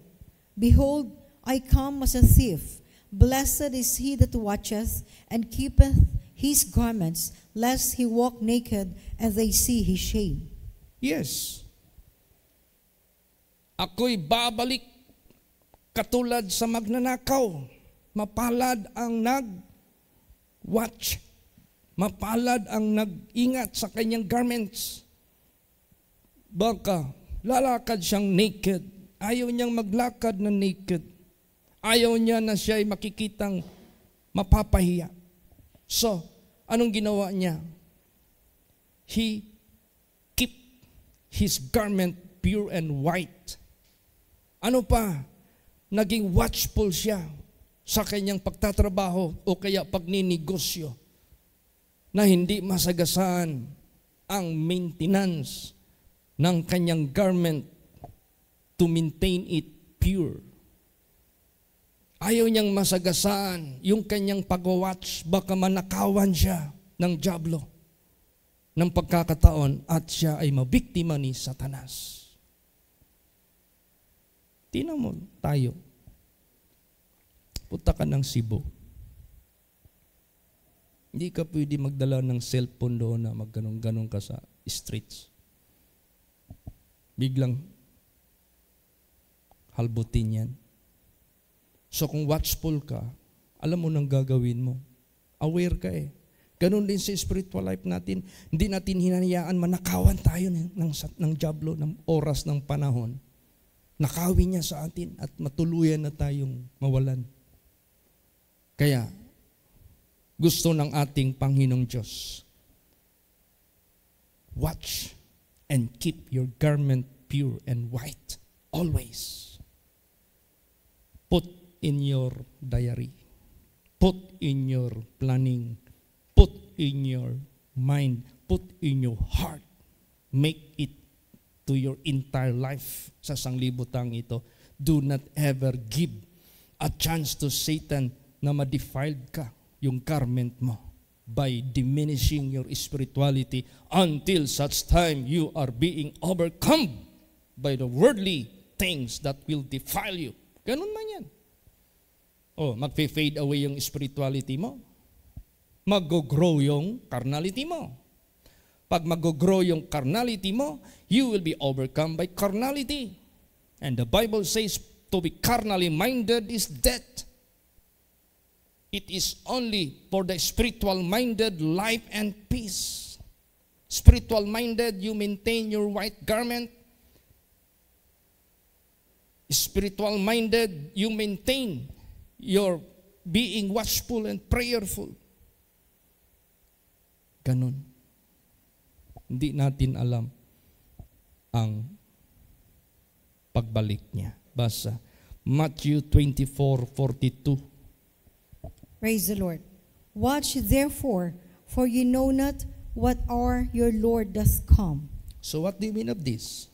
Behold, I come as a thief. Blessed is he that watcheth and keepeth his garments, lest he walk naked and they see his shame. Yes. Ako'y babalik katulad sa magnanakaw. Mapalad ang nag-watch. Mapalad ang nag-ingat sa kanyang garments. Baka lalakad siyang naked. Ayaw niyang maglakad na naked. Ayaw niya na siya'y makikitang mapapahiya. So, anong ginawa niya? He keep his garment pure and white. Ano pa? Naging watchful siya sa kanyang pagtatrabaho o kaya pagninegosyo na hindi masagasaan ang maintenance ng kanyang garment to maintain it pure. Ayaw niyang masagasaan yung kanyang pag-watch, baka manakawan siya ng dyablo ng pagkakataon at siya ay mabiktima ni Satanas. Tingnan mo tayo. Punta ka ng Cebu. Hindi ka pwede magdala ng cellphone doon na magganong-ganong ka sa streets. Biglang halbutin yan. So kung watchful ka, alam mo nang gagawin mo. Aware ka eh. Ganon din sa spiritual life natin. Hindi natin hinahayaan manakawan tayo ng dyablo, ng oras ng panahon. Nakawin niya sa atin at matuluyan na tayong mawalan. Kaya, gusto ng ating Panginoong Diyos, watch and keep your garment pure and white always. Put in your diary. Put in your planning. Put in your mind. Put in your heart. Make it to your entire life sa sanglibutang ito. Do not ever give a chance to Satan na ma-defiled ka yung garment mo by diminishing your spirituality until such time you are being overcome by the worldly things that will defile you. Ganun man yan. Oh, mag-fade away yung spirituality mo. Mag-grow yung carnality mo. Pag mag-grow yung carnality mo, you will be overcome by carnality. And the Bible says to be carnally minded is death. It is only for the spiritual-minded life and peace. Spiritual-minded, you maintain your white garment. Spiritual-minded, you maintain your being watchful and prayerful. Ganon. Hindi natin alam ang pagbalik niya. Basa Matthew 24:42. Praise the Lord. Watch therefore, for you know not what hour your Lord doth come. So what do you mean of this?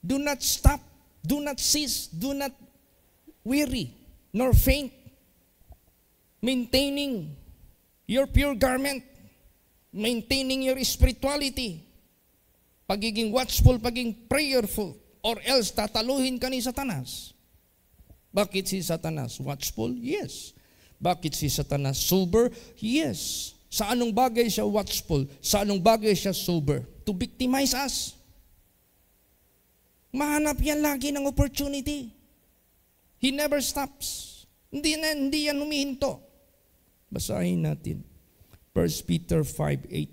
Do not stop, do not cease, do not weary, nor faint, maintaining your pure garment, maintaining your spirituality, pagiging watchful, pagiging prayerful, or else tataluhin ka ni Satanas. Bakit si Satanas watchful? Yes. Bakit si Satanas sober? Yes. Sa anong bagay siya watchful? Sa anong bagay siya sober? To victimize us. Mahanap yan lagi ng opportunity. He never stops. Hindi yan humihinto. Basahin natin. 1 Peter 5:8.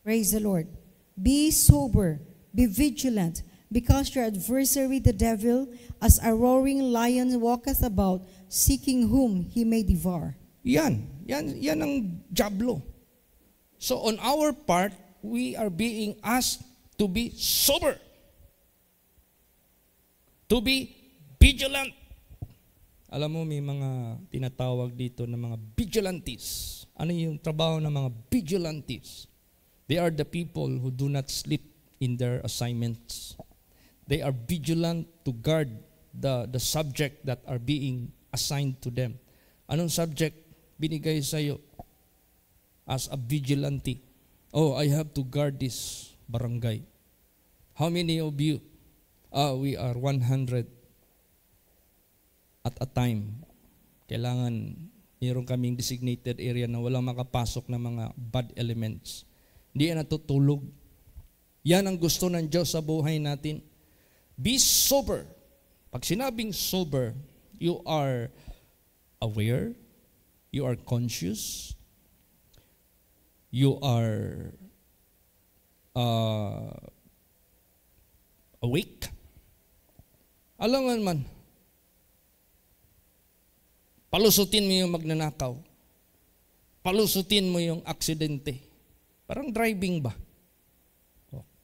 Praise the Lord. Be sober, be vigilant, because your adversary the devil, as a roaring lion, walketh about, seeking whom he may devour. Yan ang dyablo. So on our part, we are being asked to be sober, to be vigilant. Alam mo, may mga tinatawag dito na mga vigilantes. Ano yung trabaho ng mga vigilantes? They are the people who do not sleep in their assignments. They are vigilant to guard the subject that are being assigned to them. Anong subject binigay sa iyo as a vigilante? Oh, I have to guard this barangay. How many of you? We are 100 at a time. Kailangan mayroon kaming designated area na walang makapasok na mga bad elements. Hindi yan natutulog. Yan ang gusto ng Diyos sa buhay natin. Be sober. Pag sinabing sober, you are aware, you are conscious, you are awake. Alam man, palusutin mo yung magnanakaw. Palusutin mo yung aksidente. Parang driving ba?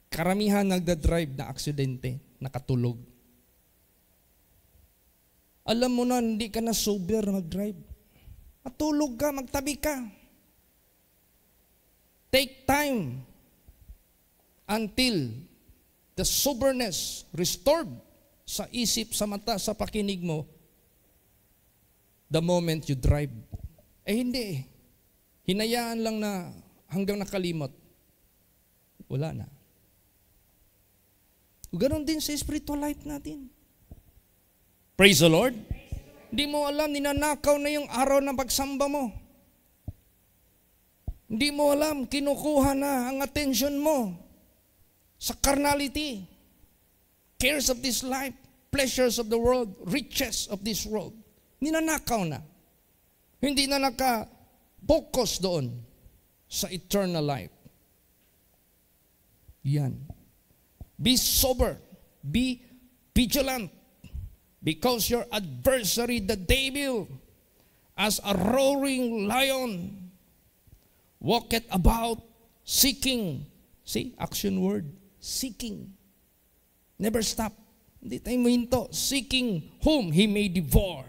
Karamihan nagda-drive na aksidente, nakatulog. Alam mo na, hindi ka na sober mag-drive. Matulog ka, magtabi ka. Take time until the soberness restored sa isip, sa mata, sa pakinig mo, the moment you drive. Hindi. Hinayaan lang na hanggang nakalimot. Wala na. Ganon din sa spiritual life natin. Praise the Lord. Hindi mo alam, ninanakaw na yung araw ng pagsamba mo. Hindi mo alam, kinukuha na ang attention mo sa carnality, cares of this life, pleasures of the world, riches of this world. Ninanakaw na. Hindi na naka-focus doon sa eternal life. Yan. Be sober. Be vigilant. Because your adversary, the devil, as a roaring lion, walketh about seeking. See, action word. Seeking. Never stop. Hindi tayo mahinto. Seeking whom he may devour.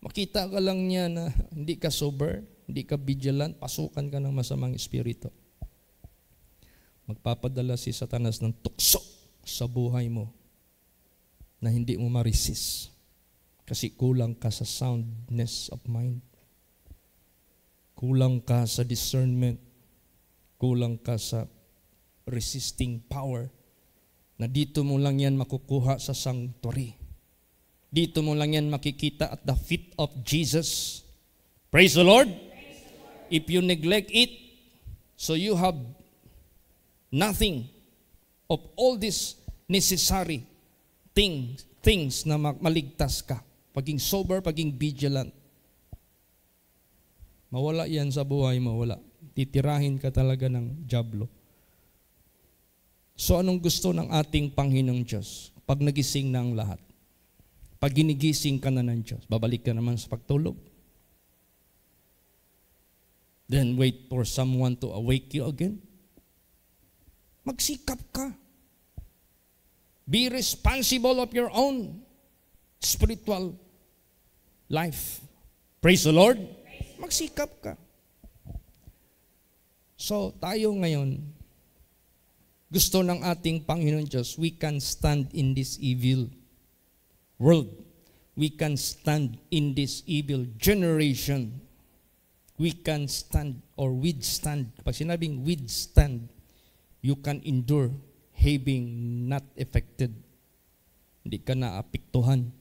Makita ka lang niya na hindi ka sober, hindi ka vigilant, pasukan ka ng masamang espiritu. Magpapadala si Satanas ng tukso sa buhay mo na hindi mo ma-resist. Kasi kulang ka sa soundness of mind. Kulang ka sa discernment. Kulang ka sa resisting power na dito mo lang yan makukuha sa sanctuary. Dito mo lang yan makikita at the feet of Jesus. Praise the Lord. If you neglect it, so you have nothing of all these necessary things na maligtas ka. Paging sober, paging vigilant. Mawala yan sa buhay mo, wala. Titirahin ka talaga ng dyablo. So anong gusto ng ating Panginoong Diyos? Pag nagising na ang lahat. Pag ginigising ka na ng Diyos, babalik ka naman sa pagtulog. Then wait for someone to awake you again. Magsikap ka. Be responsible of your own spiritual life. Praise the Lord. Magsikap ka. So, tayo ngayon, gusto ng ating Panginoon Diyos, we can stand in this evil world. We can stand in this evil generation. We can stand or withstand. Pag sinabing withstand, you can endure having not affected. Hindi ka naapektuhan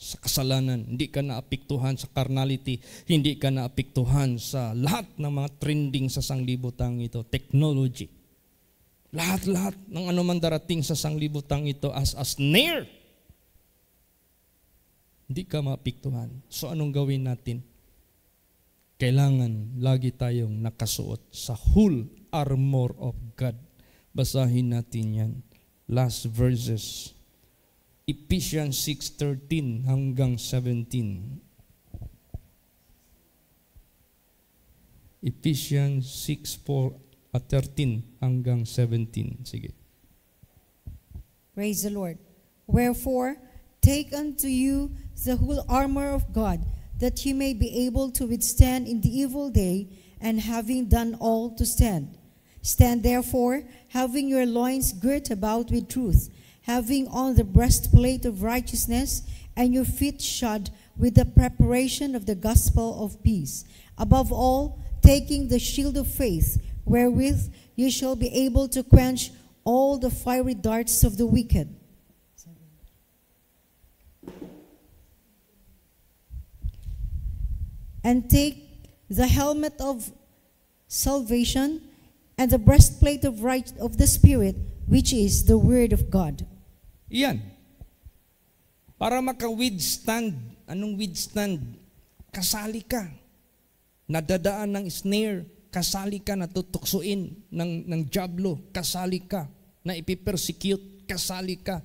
sa kasalanan, hindi ka naapektuhan sa carnality, hindi ka naapektuhan sa lahat ng mga trending sa sanglibutang ito, technology. Lahat-lahat ng anuman darating sa sanglibutang ito as a snare. Hindi ka maapektuhan. So anong gawin natin? Kailangan lagi tayong nakasuot sa whole armor of God. Basahin natin yan. Last verses. Ephesians 6:13 hanggang 17. Ephesians 6:13 hanggang 17. Sige. Praise the Lord. Wherefore, take unto you the whole armor of God, that ye may be able to withstand in the evil day, and having done all to stand. Stand therefore, having your loins girt about with truth, having on the breastplate of righteousness, and your feet shod with the preparation of the gospel of peace. Above all, taking the shield of faith, wherewith ye shall be able to quench all the fiery darts of the wicked. And take the helmet of salvation and the breastplate of the Spirit, which is the Word of God. Iyan. Para maka-withstand. Anong withstand? Kasali ka. Nadadaan ng snare. Kasali ka na tutuksuin ng dyablo. Kasali ka na ipipersecute. Kasali ka.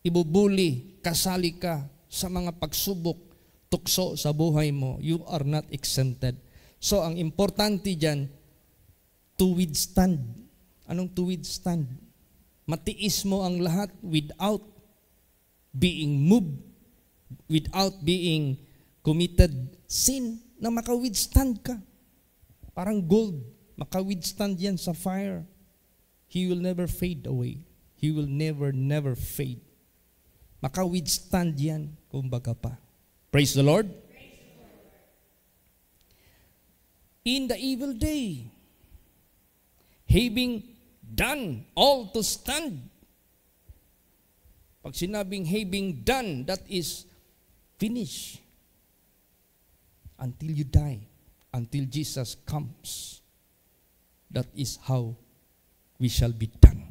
Ibubuli. Kasali ka sa mga pagsubok. Tukso sa buhay mo. You are not exempted. So ang importante dyan, to withstand. Anong to withstand? Matiis mo ang lahat without being moved, without being committed sin, na maka-withstand ka. Parang gold, maka-withstand yan sa fire. He will never fade away. He will never fade. Maka-withstand yan, kumbaga pa. Praise the Lord. In the evil day, having done all to stand. Pag sinabing having done, that is finish. Until you die, until Jesus comes. That is how we shall be done.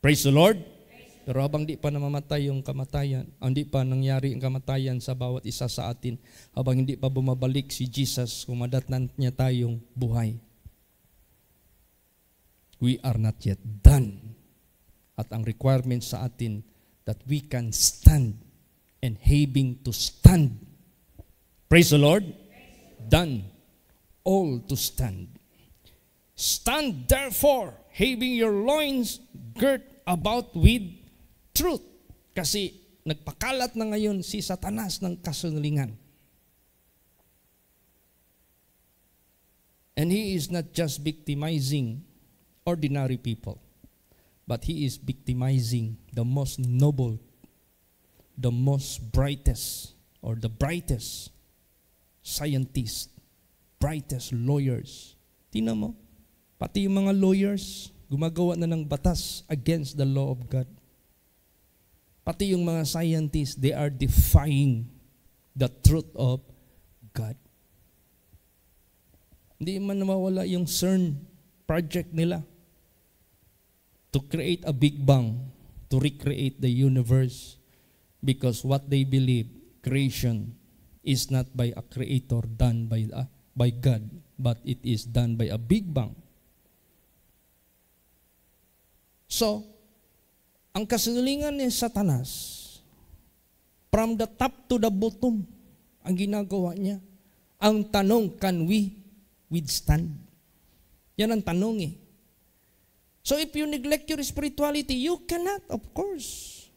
Praise the Lord. Pero habang di pa namamatay yung kamatayan, hindi pa nangyari ang kamatayan sa bawat isa sa atin, habang hindi pa bumabalik si Jesus, kumadatnan niya tayong buhay, we are not yet done. At ang requirement sa atin, that we can stand and having to stand. Praise the Lord. Done. All to stand. Stand therefore, having your loins girt about with truth. Kasi nagpakalat na ngayon si Satanas ng kasinungalingan. And he is not just victimizing ordinary people, but he is victimizing the most noble, the most brightest, or the brightest scientists, brightest lawyers. Tingnan mo, pati yung mga lawyers, gumagawa na ng batas against the law of God. Pati yung mga scientists, they are defying the truth of God. Hindi man nawawala yung CERN project nila to create a Big Bang, to recreate the universe, because what they believe, creation is not by a creator done by God, but it is done by a Big Bang. So, ang kasinungalingan ni Satanas, from the top to the bottom, ang ginagawa niya. Ang tanong, can we withstand? Yan ang tanong eh. So if you neglect your spirituality, you cannot, of course.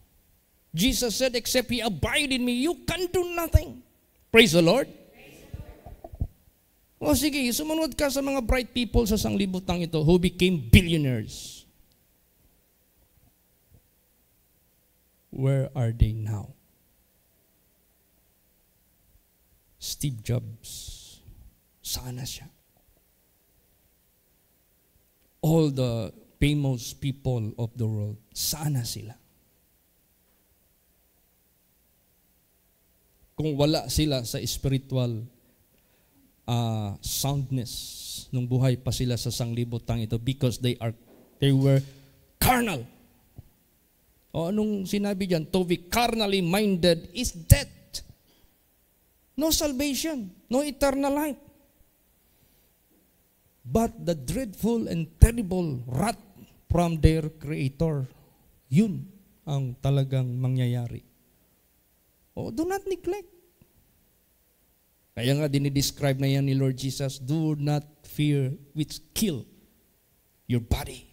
Jesus said, except ye abide in me, you can do nothing. Praise the Lord. O sige, sumunod ka sa mga bright people sa sanglibutang ito who became billionaires. Where are they now? Steve Jobs, sana siya. All the famous people of the world, sana sila. Kung wala sila sa spiritual soundness nung buhay pa sila sa sanglibutang ito, because they were carnal. O anong sinabi diyan? To be carnally minded is death. No salvation, no eternal life. But the dreadful and terrible wrath from their Creator, yun ang talagang mangyayari. Oh, do not neglect. Kaya nga dinidescribe na yan ni Lord Jesus, do not fear which kill your body,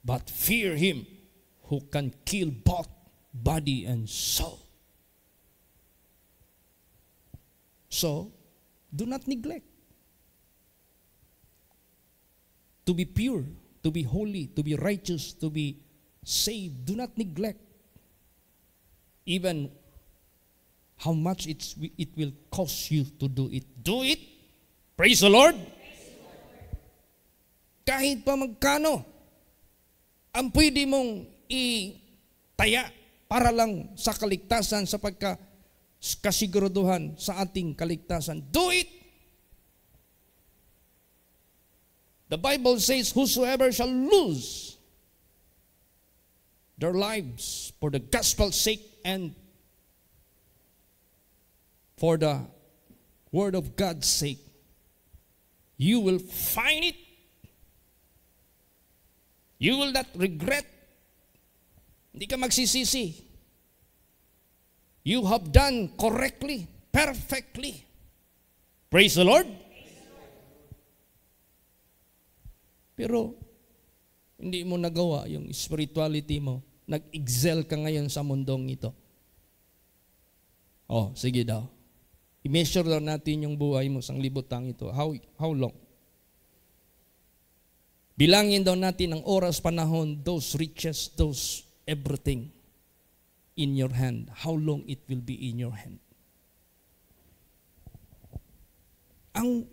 but fear Him who can kill both body and soul. So, do not neglect. To be pure, to be holy, to be righteous, to be saved, do not neglect. Even how much it will cost you to do it. Do it. Praise the Lord. Kahit pa magkano ang pwede mong itaya para lang sa kaligtasan, sa kasiguraduhan sa ating kaligtasan. Do it. The Bible says, whosoever shall lose their lives for the gospel's sake and for the word of God's sake, you will find it. You will not regret. Hindi ka magsisisi. You have done correctly, perfectly. Praise the Lord. Pero hindi mo nagawa yung spirituality mo. Nag-excel ka ngayon sa mundong ito. Oh, sige daw. I-measure daw natin yung buhay mo sa libutan ito. How long? Bilangin daw natin ang oras, panahon, those riches, those everything in your hand. How long it will be in your hand. Ang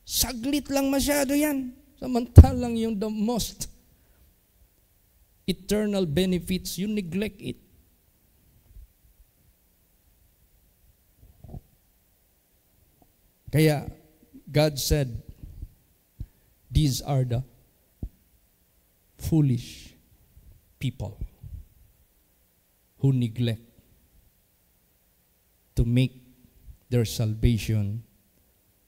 saglit lang masyado yan. Samantalang yung the most eternal benefits, you neglect it. Kaya God said, these are the foolish people who neglect to make their salvation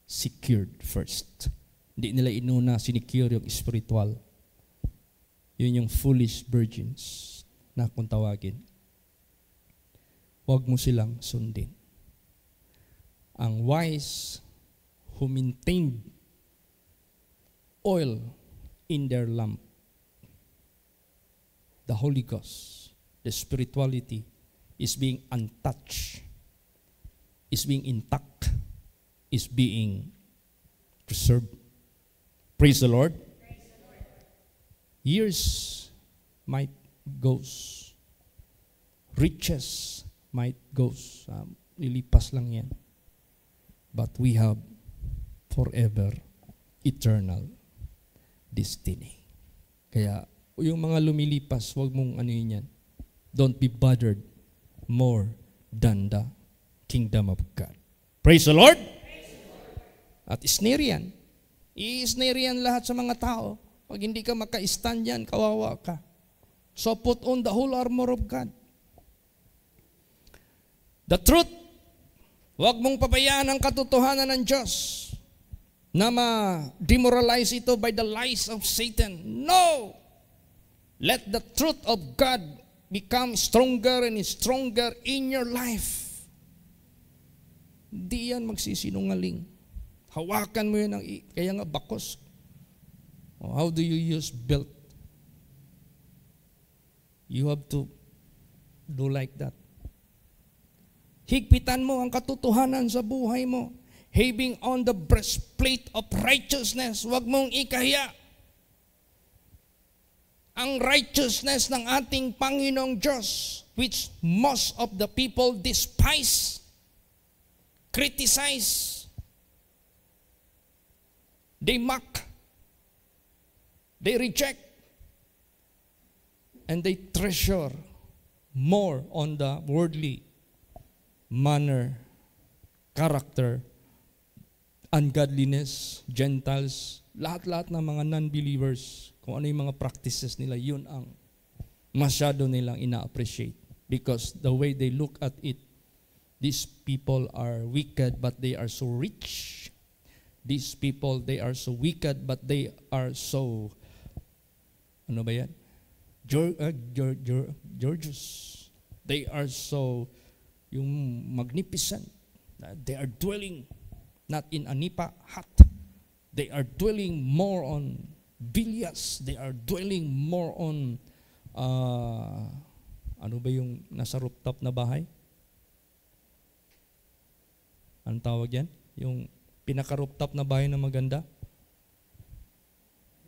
secured first. Hindi nila inuna sinecure yung spiritual. Yun yung foolish virgins na kung tawagin. Huwag mo silang sundin. Ang wise who maintained oil in their lamp, the Holy Ghost, the spirituality is being untouched, is being intact, is being preserved. Praise the Lord. Years might goes, riches might goes, lilipas lang yan. But we have forever eternal destiny. Kaya yung mga lumilipas, wag mong ano yun yan. Don't be bothered more than the kingdom of God. Praise the Lord! At snare yan. I-snare yan lahat sa mga tao. Pag hindi ka maka-stand yan, kawawa ka. So put on the whole armor of God. The truth. Huwag mong pabayaan ang katotohanan ng Diyos na ma-demoralize ito by the lies of Satan. No! Let the truth of God become stronger and stronger in your life. Di yan magsisinungaling. Hawakan mo yan, kaya nga bakos. How do you use belt? You have to do like that. Higpitan mo ang katotohanan sa buhay mo. Having on the breastplate of righteousness. Huwag mong ikahiya. Ang righteousness ng ating Panginoong Diyos, which most of the people despise, criticize, they mock, they reject, and they treasure more on the worldly manner, character, ungodliness, Gentiles, lahat-lahat ng mga non-believers, kung ano yung mga practices nila, yun ang masyado nilang ina-appreciate. Because the way they look at it, these people are wicked but they are so rich. These people, they are so wicked but they are so, ano ba yan? Gorgeous. They are so, yung magnificent. They are dwelling not in a nipa hut. They are dwelling more on villas. They are dwelling more on, ano ba yung nasa rooftop na bahay? Anong tawag yan? Yung pinaka-rooftop na bahay na maganda?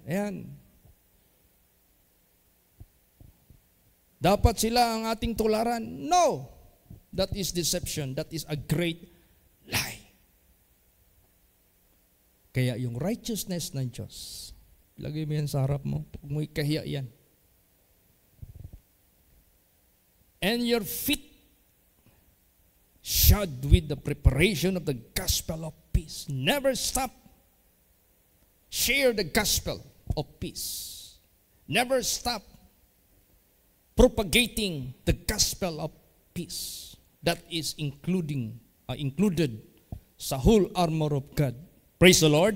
Ayan. Dapat sila ang ating tularan? No! That is deception. That is a great lie. Kaya yung righteousness ng Diyos, lagay mo yan sa harap mo. Huwag mo ikahiya yan. And your feet shod with the preparation of the gospel of peace. Never stop. Share the gospel of peace. Never stop propagating the gospel of peace. That is included sa whole armor of God. Praise the Lord.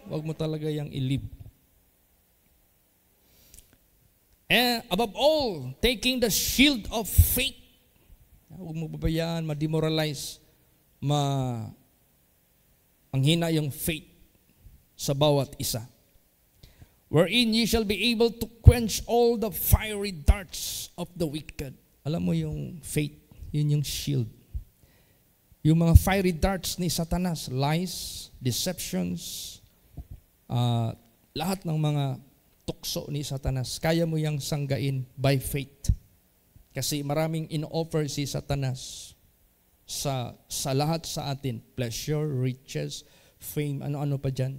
Huwag mo talaga yung ilib. And above all, taking the shield of faith. Huwag mo babayaan, ma-demoralize, anghina yung faith sa bawat isa. Wherein ye shall be able to quench all the fiery darts of the wicked. Alam mo yung faith, yun yung shield. Yung mga fiery darts ni Satanas, lies, deceptions, lahat ng mga tukso ni Satanas. Kaya mo yang sanggain by faith. Kasi maraming in-offer si Satanas sa lahat sa atin. Pleasure, riches, fame, ano-ano pa dyan.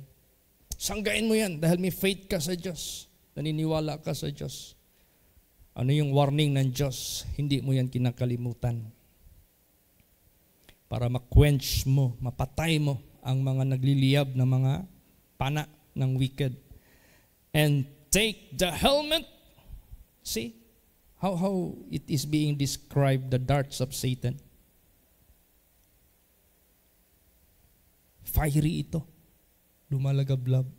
Sanggain mo yan dahil may faith ka sa Diyos. Naniniwala ka sa Diyos. Ano yung warning ng Diyos? Hindi mo yan kinakalimutan. Para ma-quench mo, mapatay mo ang mga nagliliyab na mga pana ng wicked. And take the helmet. See how it is being described, the darts of Satan. Fiery ito. Lumalagablab.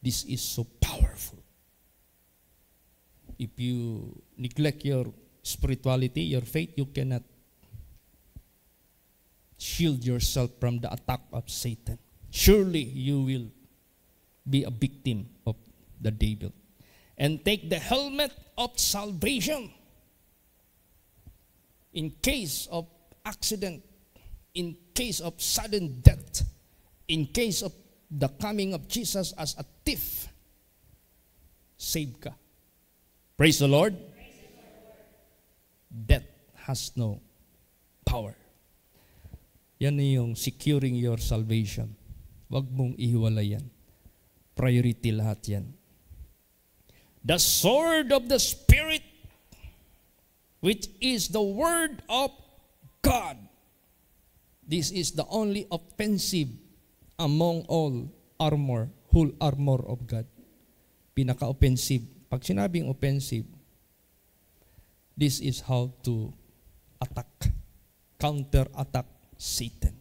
This is so powerful. If you neglect your spirituality, your faith, you cannot shield yourself from the attack of Satan. Surely you will be a victim of the devil. And take the helmet of salvation. In case of accident, in case of sudden death, in case of the coming of Jesus as a thief, save ka. Praise the Lord. Death has no power. Yan yung securing your salvation. Huwag mong ihiwalay yan. Priority lahat yan. The sword of the Spirit, which is the word of God. This is the only offensive among all armor, whole armor of God. Pinaka-offensive. Pag sinabing offensive, this is how to attack, counter-attack Satan.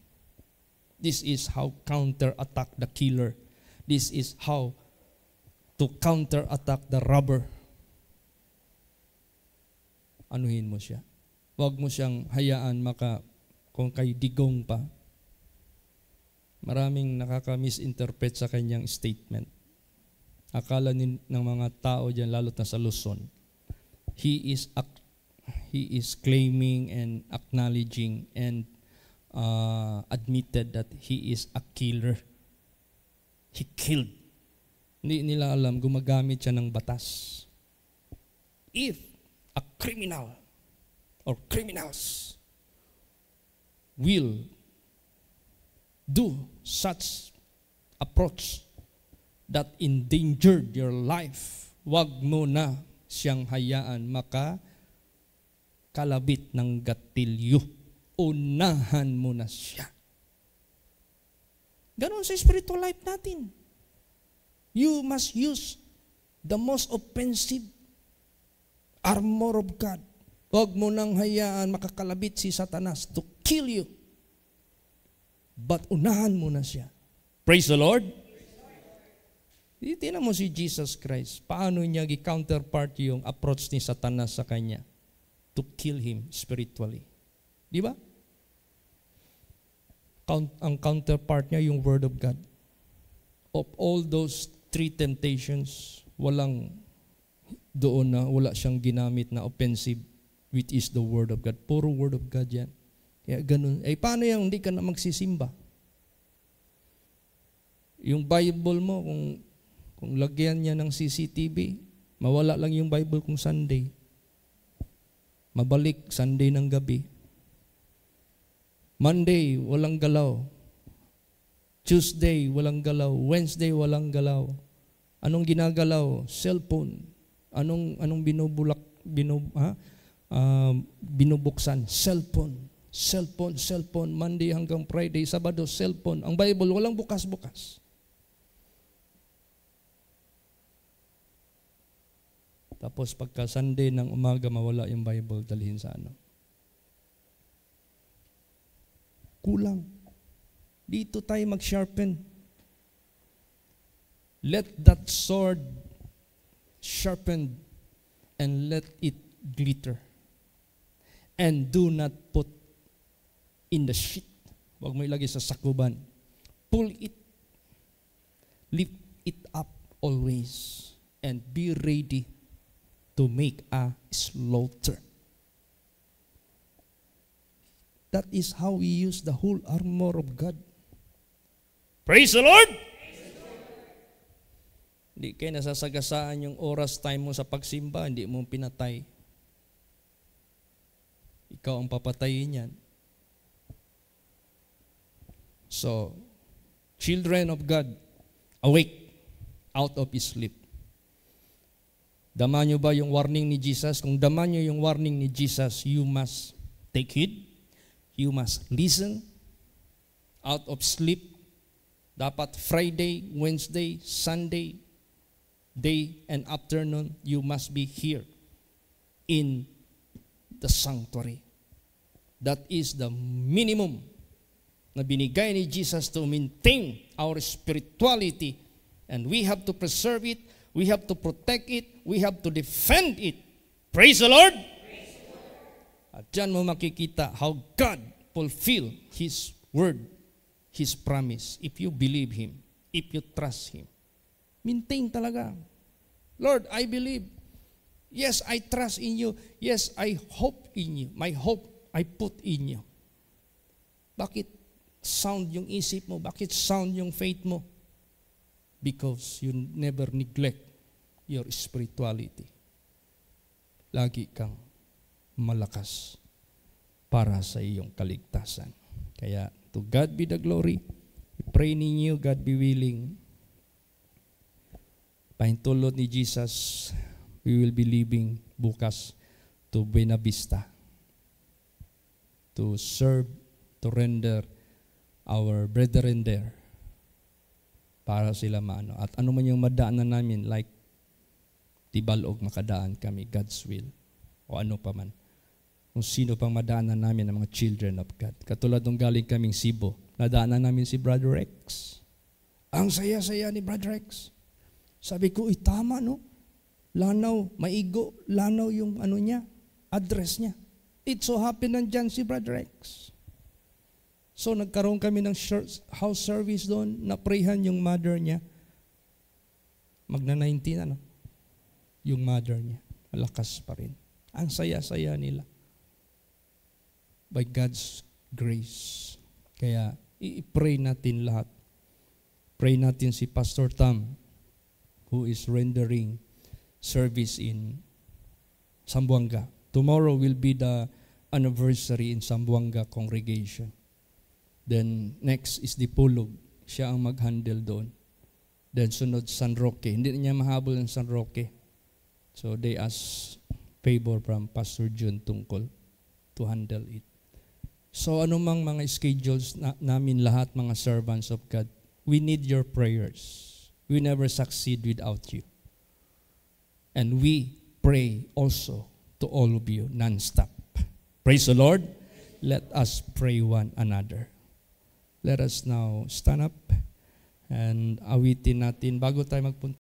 This is how counter-attack the killer. This is how to counter-attack the robber. Anuhin mo siya. Huwag mo siyang hayaan kung kay digong pa. Maraming nakaka-misinterpret sa kanyang statement. Akala ng mga tao dyan, lalo na sa Luzon, he is claiming and acknowledging and admitted that he is a killer. He killed. Hindi nila alam, gumagamit siya ng batas. If a criminal or criminals will do such approach that endangered your life, wag mo na siyang hayaan makakalabit ng gatilyo. Unahan mo na siya. Ganon sa spiritual life natin. You must use the most offensive armor of God. Huwag mo nang hayaan makakalabit si Satanas to kill you. But unahan mo na siya. Praise the Lord. Tingnan mo si Jesus Christ. Paano niya i-counterpart yung approach ni Satanas sa kanya to kill him spiritually. Di ba? Ang counterpart niya yung Word of God. Of all those 3 temptations, wala siyang ginamit na offensive, which is the Word of God. Puro Word of God yan. Kaya ganun. Paano yung hindi ka na magsisimba? Yung Bible mo, kung lagyan niya ng CCTV, mawala lang yung Bible kung Sunday. Mabalik Sunday ng gabi. Monday, walang galaw. Tuesday, walang galaw. Wednesday, walang galaw. Anong ginagalaw? Cellphone. Anong binubuksan? Cellphone. Cellphone. Monday hanggang Friday, Sabado, cellphone. Ang Bible, walang bukas-bukas. Tapos pagka Sunday ng umaga, mawala yung Bible, dalhin sa ano? Kulang. Dito tayo mag-sharpen. Let that sword sharpen and let it glitter. And do not put in the sheet. Huwag mo ilagay sa sakuban. Pull it. Lift it up always. And be ready to make a slaughter. That is how we use the whole armor of God. Praise the Lord! Hindi kayo nasasagasaan yung oras time mo sa pagsimba, hindi mo pinatay. Ikaw ang papatayin yan. So, children of God, awake out of his sleep. Dama nyo ba yung warning ni Jesus? Kung dama nyo yung warning ni Jesus, you must take heed. You must listen. Out of sleep. Dapat Friday, Wednesday, Sunday, day and afternoon, you must be here in the sanctuary. That is the minimum na binigay ni Jesus to maintain our spirituality. And we have to preserve it. We have to protect it. We have to defend it. Praise the Lord! Praise the Lord. At dyan mo makikita how God fulfill His word, His promise. If you believe Him, if you trust Him. Maintain talaga. Lord, I believe. Yes, I trust in you. Yes, I hope in you. My hope I put in you. Bakit sound yung isip mo? Bakit sound yung faith mo? Because you never neglect your spirituality. Lagi kang malakas para sa iyong kaligtasan. Kaya, to God be the glory. We pray ninyo, God be willing. Pahintulot ni Jesus, we will be leaving bukas to Buena Vista to serve, to render our brethren there para sila maano. At ano man yung madaanan namin, like tibalog makadaan kami, God's will, o ano pa man. Kung sino pang madaanan namin ng mga children of God. Katulad nung galing kaming Cebu, nadaanan namin si Brother Rex. Ang saya-saya ni Brother Rex. Sabi ko, tama no? Lanaw, maigo, lanaw yung ano niya, address niya. It so happened nandyan si Brother Rex. So nagkaroon kami ng house service doon, na-prayhan yung mother niya. Magna-19 ano? Yung mother niya. Malakas pa rin. Ang saya-saya nila. By God's grace. Kaya i-pray natin lahat. Pray natin si Pastor Tam, who is rendering service in Zamboanga. Tomorrow will be the anniversary in Zamboanga congregation. Then next is Dipolog. Siya ang mag-handle doon. Then sunod San Roque. Hindi niya mahabol ng San Roque. So they ask favor from Pastor Jun tungkol to handle it. So anumang mga schedules namin lahat, mga servants of God, we need your prayers. We never succeed without you. And we pray also to all of you non-stop. Praise the Lord. Let us pray one another. Let us now stand up and awitin natin bago tayo magpunta.